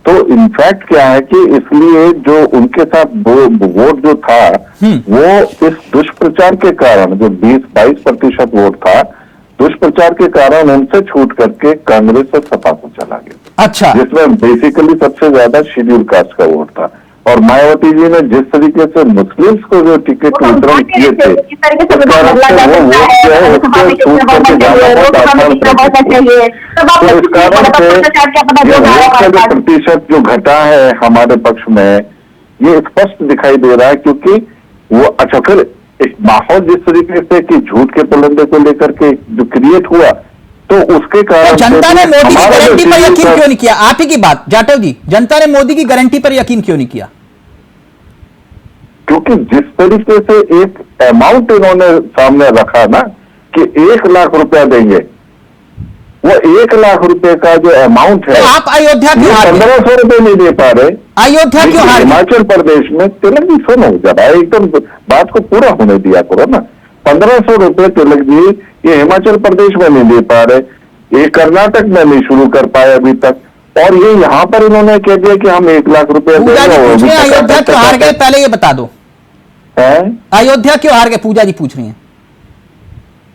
तो इनफैक्ट क्या है कि इसलिए जो उनके साथ वोट जो था वो इस दुष्प्रचार के कारण, जो 20-22% वोट था, दुष्प्रचार के कारण उनसे छूट करके कांग्रेस और सपा को चला गया। अच्छा, जिसमें बेसिकली सबसे ज्यादा शेड्यूल कास्ट का वोट था। और मायावती जी ने जिस तरीके से मुस्लिम्स को जो टिकट वितरण किए थे, वो वोट जो है उसको छूट करके जाना बहुत आसान था। तो इस कारण से ये वोट का जो प्रतिशत जो घटा है हमारे पक्ष में, ये स्पष्ट दिखाई दे रहा है। क्योंकि वो अच्छा, फिर एक माहौल जिस तरीके से कि झूठ के पुलंदे को लेकर के जो क्रिएट हुआ, तो उसके कारण जनता ने मोदी की गारंटी पर यकीन क्यों नहीं किया? आप ही की बात जाटव जी, जनता ने मोदी की गारंटी पर यकीन क्यों नहीं किया? क्योंकि जिस तरीके से एक अमाउंट इन्होंने सामने रखा ना कि 1 लाख रुपया देंगे, वो 1 लाख रुपए का जो अमाउंट है, तो आप अयोध्या क्यों हार गए? 1500 रुपए नहीं दे पा रहे। अयोध्या क्यों हार गए? हिमाचल प्रदेश में, तिलक जी सुनो जरा, एकदम बात को पूरा होने दिया करो ना। 1500 रुपए तिलक जी ये हिमाचल प्रदेश में नहीं दे पा रहे, ये कर्नाटक में नहीं शुरू कर पाए अभी तक, और ये यहाँ पर इन्होंने कह दिया कि हम 1 लाख रुपए अयोध्या क्यों हार गए, पहले ये बता दो। अयोध्या क्यों हार गए, पूजा जी पूछ रही हैं।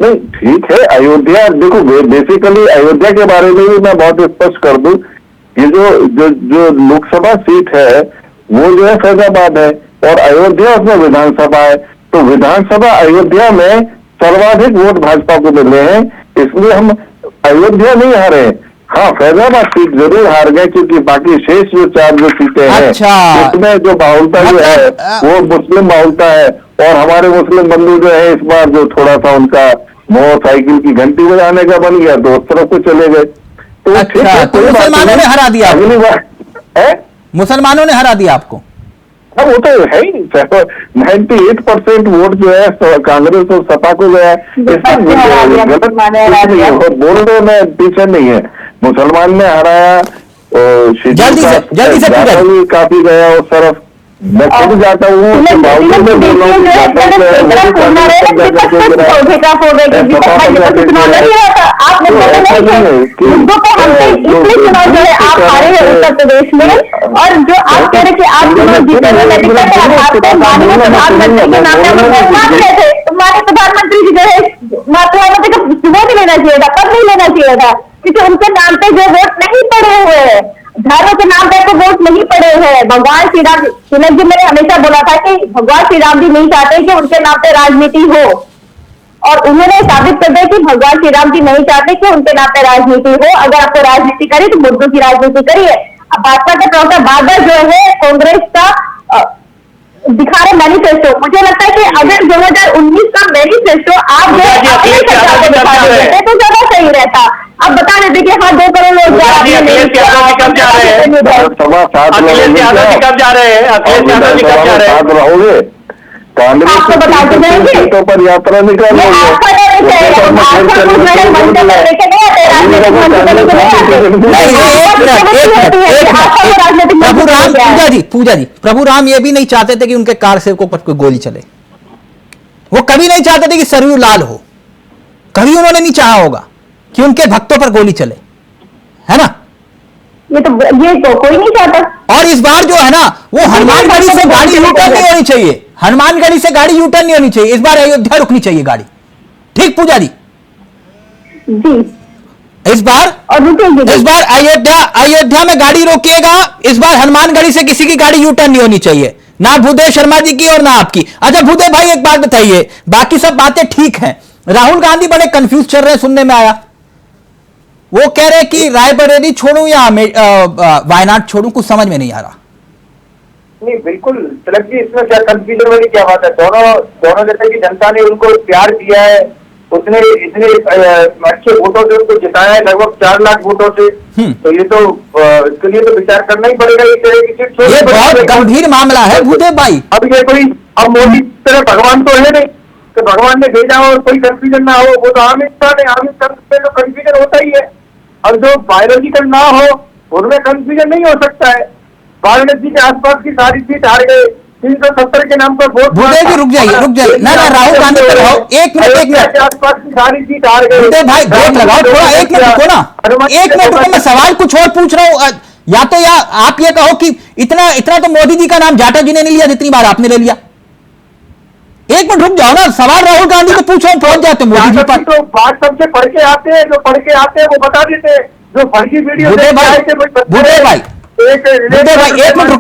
नहीं ठीक है, अयोध्या देखो, बेसिकली अयोध्या के बारे में भी मैं बहुत स्पष्ट कर दूं, ये जो लोकसभा सीट है वो जो है फैजाबाद है और अयोध्या उसमें विधानसभा है, तो विधानसभा अयोध्या में सर्वाधिक वोट भाजपा को मिले हैं, इसलिए हम अयोध्या नहीं हारे। हाँ, फैजाबाद सीट जरूर हार गए क्योंकि बाकी शेष जो 4 जो सीटें हैं उसमें जो बाहुलता जो है वो मुस्लिम बाहुलता है, और हमारे मुस्लिम बंधु जो है इस बार जो थोड़ा सा उनका मोटरसाइकिल की घंटी बजाने का बन गया तो उस तरफ को चले गए। तो अच्छा, तो मुसलमानों ने हरा दिया, अगली बार है मुसलमानों ने हरा दिया आपको। हाँ वो तो है ही, 98% वोट जो है कांग्रेस और सपा को गया है, इसमें गलत बोल रहे, मैं पीछे नहीं है, मुसलमान ने हराया, जल्दी से काफी गया उस तरफ, मैं खुद जाता हूँ उत्तर प्रदेश में, और जो आप कह रहे कि आप प्रधानमंत्री के नाम में माननीय प्रधानमंत्री जी जो है प्रधानमंत्री का वोट लेना चाहिए था, कब नहीं लेना चाहिए था, क्योंकि उनके नाम पे जो वोट नहीं पड़े हुए हैं, धर्म के नाम पे तो वोट नहीं पड़े हैं। भगवान श्री राम, तिलक जी मैंने हमेशा बोला था कि भगवान श्री राम जी नहीं चाहते कि उनके नाम पे राजनीति हो, और उन्होंने साबित कर दिया कि भगवान श्री राम जी नहीं चाहते कि उनके नाम पे राजनीति हो। अगर आपको राजनीति करी तो मुद्दों की राजनीति करिए। अब भाजपा के प्रवक्ता बार-बार जो है कांग्रेस का दिखा रहे मैनिफेस्टो, मुझे लगता है कि अगर 2019 का मैनिफेस्टो आप जो अपने सरकार को दिखा देते तो ज्यादा सही रहता। आप बता देते कि हाँ 2 करोड़ लोग कब जा रहे हैं, रहोगे कांग्रेस आपको बताते जाएंगे सीटों पर यात्रा निकाल पूजा जी प्रभु राम ये भी नहीं चाहते थे कि उनके कार सेवकों पर कोई गोली चले, वो कभी नहीं चाहते थे कि सरयू लाल हो, कभी उन्होंने नहीं चाहा होगा कि उनके भक्तों पर गोली चले, है ना। ये तो कोई नहीं चाहता। और इस बार जो है ना वो हनुमानगढ़ी से गाड़ी यूटर्न नहीं होनी चाहिए, हनुमानगढ़ी से गाड़ी यूटर्न नहीं होनी चाहिए, इस बार अयोध्या रुकनी चाहिए गाड़ी। ठीक पूजा जी जी, इस बार अयोध्या में गाड़ी रोकिएगा, इस बार हनुमानगढ़ी से किसी की गाड़ी यूटर्न नहीं होनी चाहिए, ना भूदेव शर्मा जी की और ना आपकी। अच्छा भूदेव भाई एक बात बताइए, बाकी सब बातें ठीक हैं, राहुल गांधी बड़े कंफ्यूज चल रहे हैं, सुनने में आया वो कह रहे कि रायबरेली छोड़ूं या वायनाड छोड़ूं, कुछ समझ में नहीं आ रहा। नहीं बिल्कुल तिलक जी, इसमें क्या कंफ्यूजन वाली क्या बात है, दोनों जैसे कि जनता ने उनको प्यार दिया है, उसने इतने अच्छे वोटों से उनको जिताया है, लगभग 4 लाख वोटों से, तो ये तो इसके लिए तो विचार करना ही पड़ेगा। ये बहुत गंभीर मामला है भूदेव भाई। अब ये कोई, अब मोदी तरह भगवान तो है नहीं तो भगवान ने भेजा हो और कोई कंफ्यूजन ना हो, वो तो आम इंसान है, आम इंसान में तो कंफ्यूजन होता ही है। अब जो बायोलॉजिकल ना हो उनमें कंफ्यूजन नहीं हो सकता है। वाराणसी के आसपास की सारी सीट हार गए, 370 के नाम पर वोट। भूदेव जी रुक जाइए ना राहुल गांधी पर रहो, एक मिनट आसपास की सारी सीट हार गए। भूदेव भाई ब्रेक लगाओ थोड़ा, एक मिनट रुको ना, एक मिनट रुको, मैं सवाल कुछ और पूछ रहा हूं। या तो या आप ये कहो कि इतना तो मोदी जी का नाम जाटा जी ने नहीं लिया जितनी बार आपने ले लिया। एक मिनट रुक जाओ ना, सवाल राहुल गांधी को पूछ रहा हूं, पहुंच जाते मोदी जी पर। तो बात सबसे पढ़ के आते हैं, जो पढ़ के आते हैं वो बता देते हैं, जो फर्जी वीडियो भूदेव भाई एक मिनट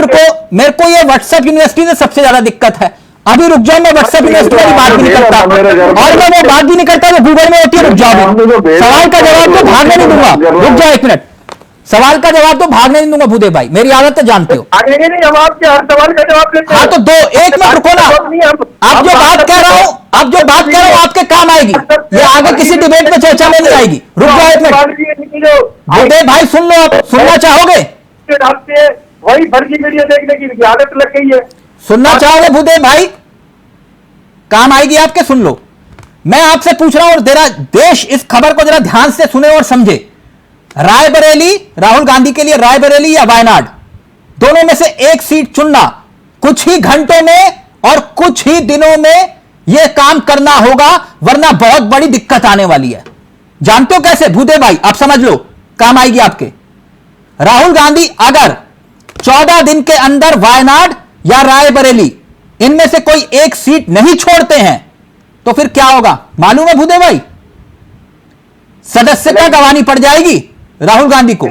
रुको, मेरे को ये व्हाट्सएप यूनिवर्सिटी से सबसे ज्यादा दिक्कत है। अभी रुक जाओ, मैं व्हाट्सएप यूनिवर्सिटी वाली बात भी नहीं करता, और मैं वो बात भी नहीं करता जो गूगल में होती है। रुक जाओ, सवाल का जवाब तो भागने नहीं दूंगा, रुक जाओ एक मिनट, सवाल का जवाब तो भागने नहीं दूंगा भूदेव भाई, मेरी आदत तो जानते हो। नहीं हम आपके हर सवाल का जवाब देते हैं। हाँ तो एक मिनट रुको ना, आप जो बात कह रहा हूं आपके काम आएगी, ये आगे किसी डिबेट में चर्चा में नहीं आएगी। रुक जाओ एक मिनट भूदेव भाई, सुन लो, आप सुनना चाहोगे? वही फर्जी वीडियो देखने की आदत लग गई है। सुनना चाहोगे भूदेव भाई? काम आएगी आपके, सुन लो। मैं आपसे पूछ रहा हूं और जरा देश इस खबर को जरा ध्यान से सुने और समझे। रायबरेली, राहुल गांधी के लिए रायबरेली या वायनाड, दोनों में से एक सीट चुनना, कुछ ही घंटों में और कुछ ही दिनों में यह काम करना होगा, वरना बहुत बड़ी दिक्कत आने वाली है। जानते हो कैसे भूदेव भाई? आप समझ लो, काम आएगी आपके। राहुल गांधी अगर 14 दिन के अंदर वायनाड या रायबरेली, इनमें से कोई एक सीट नहीं छोड़ते हैं तो फिर क्या होगा मालूम है भूदेव भाई? सदस्यता गंवानी पड़ जाएगी राहुल गांधी को।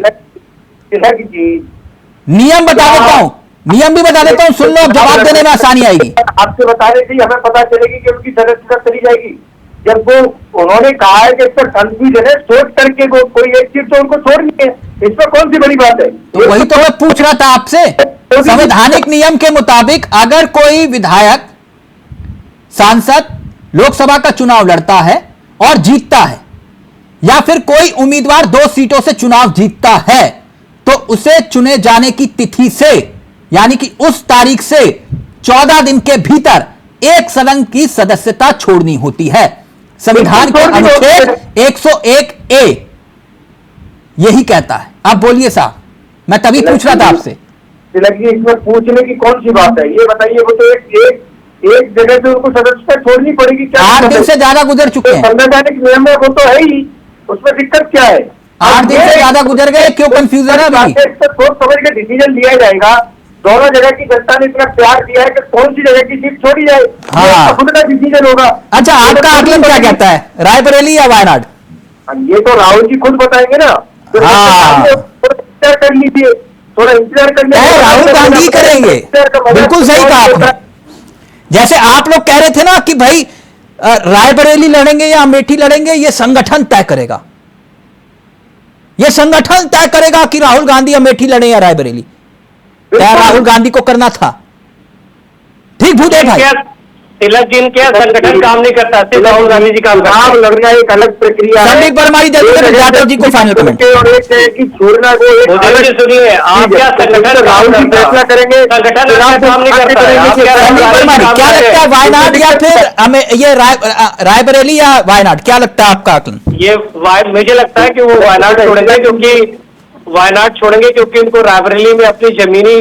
नियम बता देता हूं, नियम भी बता देता हूं, सुन लो, अब जवाब देने में आसानी आएगी। आपसे बताने से ही हमें पता चलेगी कि उनकी सदस्यता चली जाएगी। जब वो उन्होंने कहा है कि इस पर कंफ्यूजन है, सोच करके वो कोई एक सीट तो उनको छोड़नी है, इसमें कौन सी बड़ी बात है? तो वही तो मैं पूछ रहा था आपसे। संवैधानिक नियम के मुताबिक अगर कोई विधायक सांसद लोकसभा का चुनाव लड़ता है और जीतता है, या फिर कोई उम्मीदवार 2 सीटों से चुनाव जीतता है, तो उसे चुने जाने की तिथि से, यानी कि उस तारीख से 14 दिन के भीतर एक सदन की सदस्यता छोड़नी होती है। संविधान के अनुच्छेद 101A यही कहता है। आप बोलिए साहब, मैं तभी पूछ रहा था आपसे। तिलक जी, इसमें पूछने की कौन सी बात है? ये बताइए, वो तो एक जगह से उनको सदस्यता छोड़नी पड़ेगी। क्या 8 दिन से ज्यादा गुजर चुके हैं। संवैधानिक नियम है, वो तो है ही, उसमें दिक्कत क्या है? 8 दिन से ज्यादा गुजर गए, क्यों कंफ्यूजन है अभी? सोच समझ के डिसीजन लिया जाएगा। दोनों जगह की जनता ने इतना प्यार दिया है कि कौन सी जगह की सीट छोड़ी जाए, हाँ। खुद का डिसीजन होगा। अच्छा, आपका आकलन क्या कहता है, रायबरेली या वायनाड? ये तो राहुल जी खुद बताएंगे ना। तो हाँ। इंतजार कर लीजिए, थोड़ा इंतजार कर लीजिए। राहुल गांधी करेंगे, बिल्कुल सही कहा आपने। जैसे आप लोग कह रहे थे ना कि भाई रायबरेली लड़ेंगे या अमेठी लड़ेंगे, ये संगठन तय करेगा, ये संगठन तय करेगा कि राहुल गांधी अमेठी लड़े या रायबरेली। क्या राहुल गांधी को करना था? ठीक भूदेव भाई, तिलक जी के संगठन काम नहीं करता, सिर्फ राहुल गांधी जी काम करता है। लड़ना एक अलग प्रक्रिया है। संदीप परमारी यादव जी को फाइनल कमेंट। छोड़ना को सुनिए, आप क्या संगठन राहुल जी फैसला करेंगे? संगठन काम नहीं करता है। संदीप परमारी, क्या लगता है वायनाड या फिर हमें ये रायबरेली या वायनाड, क्या लगता है आपका आकलन? ये मुझे लगता है कि वो वायनाड छोड़ेंगे, क्योंकि वायनाड छोड़ेंगे क्योंकि उनको रायबरेली में अपनी जमीनी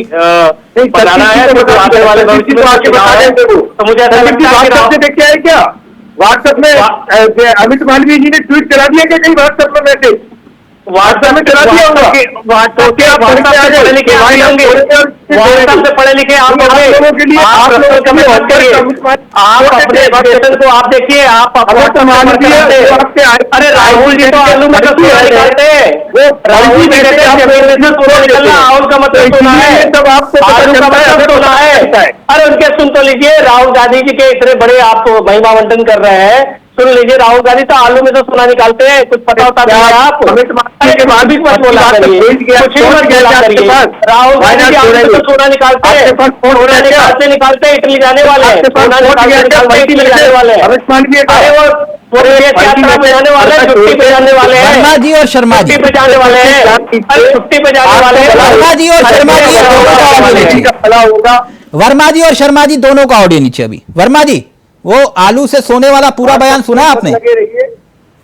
बनाना है। तो आने वाले भविष्य में तो मुझे ऐसा लगता है कि देखिए है क्या व्हाट्सएप में अमित मालवीय जी ने ट्वीट करा दिया कि कहीं व्हाट्सएप में मैसेज व्हाट्सएप में करा दिया होगा। व्हाट्सएप से पढ़े लिखे आप होंगे, व्हाट्सएप से पढ़े लिखे आप लोगों के लिए आप अपने एजुकेशन को आप देखिए, आप अरे राहुल जी तो आलू में सोना निकालते हैं, वो राहुल जी कहते हैं सोना निकलना, राहुल का मतलब सोना है, तब आपको आलू का मतलब सोना है। अरे उनके सुन तो लीजिए, राहुल गांधी जी के इतने बड़े आप महिमा आवंटन कर रहे हैं, सुन लीजिए, राहुल गांधी तो आलू में तो सोना निकालते हैं, कुछ पता होता है आप? राहुल गांधी आलू में तो सोना निकालते हैं, सोना निकालते इटली जाने वाले हैं, सोना निकालते इटली जाने वाले हैं। अरे वो यात्रा पे जाने वाले हैं, छुट्टी पे जाने वाले हैं। वर्मा जी और शर्मा जी छुट्टी पे जाने वाले हैं, अरे छुट्टी पे जाने वाले हैं। वर्मा जी और शर्मा जी दोनों का ऑडियो नीचे। वर्मा जी और शर्मा जी दोनों का ऑडियो नीचे। अभी वर्मा जी, वो आलू से सोने वाला पूरा बयान सुना आपने?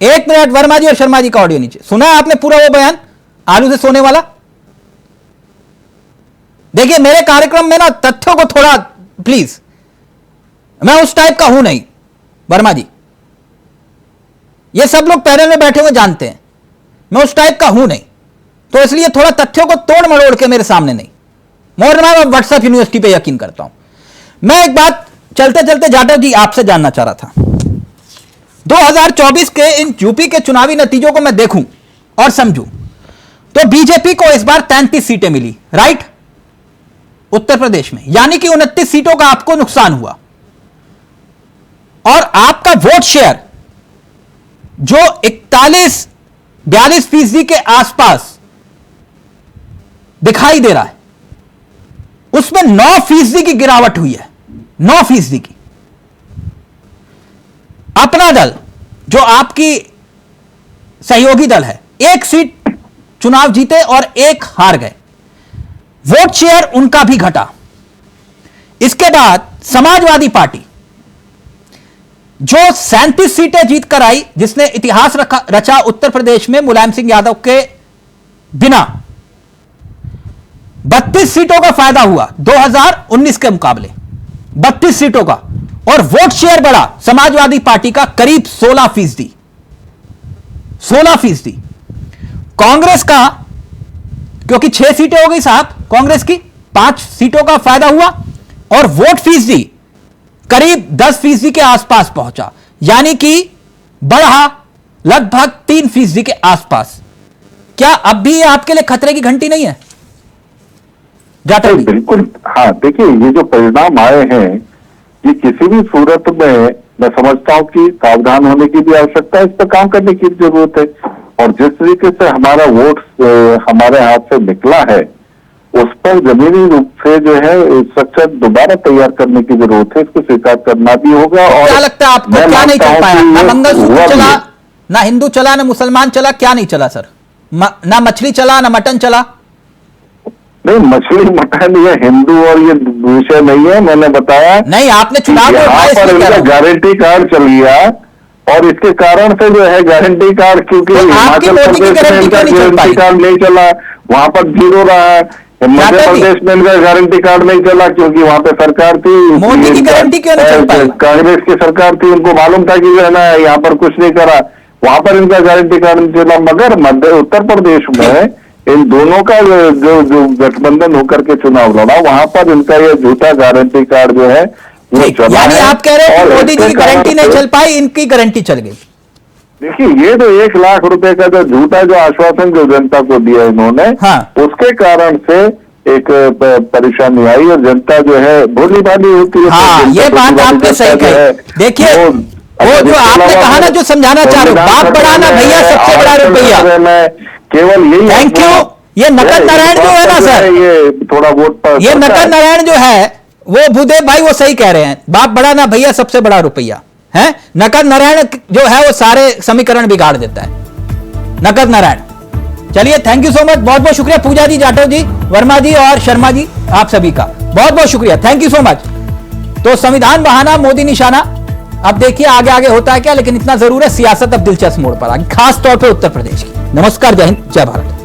1 मिनट, वर्मा जी और शर्मा जी का ऑडियो नीचे। सुना आपने पूरा वो बयान आलू से सोने वाला? देखिए, मेरे कार्यक्रम में ना तथ्यों को थोड़ा प्लीज, मैं उस टाइप का हूं नहीं वर्मा जी, ये सब लोग पैनल में बैठे हुए जानते हैं, मैं उस टाइप का हूं नहीं, तो इसलिए थोड़ा तथ्यों को तोड़ मरोड़ के मेरे सामने नहीं। मोर मैं व्हाट्सएप यूनिवर्सिटी पे यकीन करता हूं। मैं एक बात चलते चलते जाटव जी आपसे जानना चाह रहा था, 2024 के इन यूपी के चुनावी नतीजों को मैं देखूं और समझूं तो बीजेपी को इस बार 33 सीटें मिली, राइट, उत्तर प्रदेश में, यानी कि 29 सीटों का आपको नुकसान हुआ, और आपका वोट शेयर जो 41-42% के आसपास दिखाई दे रहा है, उसमें 9% की गिरावट हुई है, 9% की। अपना दल जो आपकी सहयोगी दल है, 1 सीट चुनाव जीते और 1 हार गए, वोट शेयर उनका भी घटा। इसके बाद समाजवादी पार्टी जो 37 सीटें जीत कर आई, जिसने इतिहास रचा उत्तर प्रदेश में मुलायम सिंह यादव के बिना, 32 सीटों का फायदा हुआ 2019 के मुकाबले, 32 सीटों का, और वोट शेयर बढ़ा समाजवादी पार्टी का करीब 16%। 16%। कांग्रेस का, क्योंकि 6 सीटें हो गई साहब कांग्रेस की, 5 सीटों का फायदा हुआ और वोट फीसदी करीब 10% के आसपास पहुंचा, यानी कि बढ़ा लगभग 3% के आसपास। क्या अब भी आपके लिए खतरे की घंटी नहीं है जाटव जी? बिल्कुल। हाँ, देखिए ये जो परिणाम आए हैं, ये किसी भी सूरत में मैं समझता हूं कि सावधान होने की भी आवश्यकता है, इस पर काम करने की जरूरत है। और जिस तरीके से हमारा वोट हमारे हाथ से निकला है, उस पर जमीनी रूप से जो है स्ट्रक्चर दोबारा तैयार करने की जरूरत है, इसको स्वीकार करना भी होगा। और क्या लगता है आपको, क्या नहीं चल पाया? ना मंगलसूत्र चला, ना हिंदू चला, ना मुसलमान चला, क्या नहीं चला सर? ना मछली चला, ना मटन चला? नहीं, मछली मटन ये हिंदू और ये विषय नहीं है। मैंने बताया नहीं, आपने चुनाव में इनका गारंटी कार्ड चल गया, और इसके कारण से जो है गारंटी कार्ड, क्योंकि हिमाचल प्रदेश में इनका गारंटी कार्ड नहीं चला, वहां पर जीरो रहा। मध्य प्रदेश में इनका गारंटी कार्ड नहीं चला क्योंकि वहां पे सरकार थी, मोदी की गारंटी क्यों नहीं चल पाई? कांग्रेस की सरकार थी, उनको मालूम था कि जो है ना यहाँ पर कुछ नहीं करा, वहां पर इनका गारंटी कार्ड नहीं चला। मगर मध्य उत्तर प्रदेश में इन दोनों का जो गठबंधन होकर के चुनाव लड़ा, वहां पर इनका ये झूठा गारंटी कार्ड जो है वो चला। यानी आप कह रहे हैं कि मोदी जी की गारंटी नहीं चल पाई, इनकी गारंटी चल गई। देखिए, ये तो 1 लाख रुपए का जो झूठा जो आश्वासन जो जनता को दिया इन्होंने, हाँ। उसके कारण से एक परेशानी आई, और जनता जो है भोली भाली होती है। हाँ, ये बात आपने सही कही। देखिए, वो जो आपने कहा ना, जो समझाना चाह रहे हो, बाप बढ़ाना भैया सबसे बड़ा रुपया। मैं केवल यही, थैंक यू। ये नकद नारायण जो है ना सर, ये थोड़ा वोट पर, ये नकद नारायण जो है वो भूदेव भाई वो सही कह रहे हैं, बाप बढ़ाना भैया सबसे बड़ा रुपया है। नकद नारायण जो है वो सारे समीकरण बिगाड़ देता है, नकद नारायण। चलिए, थैंक यू सो मच, बहुत बहुत शुक्रिया पूजा जी, जाटव जी, वर्मा जी और शर्मा जी, आप सभी का बहुत बहुत शुक्रिया, थैंक यू सो मच। तो संविधान बहाना, मोदी निशाना, अब देखिए आगे आगे होता है क्या, लेकिन इतना जरूर है सियासत अब दिलचस्प मोड़ पर आ गई, खास तौर पर उत्तर प्रदेश की। नमस्कार, जय हिंद, जय भारत।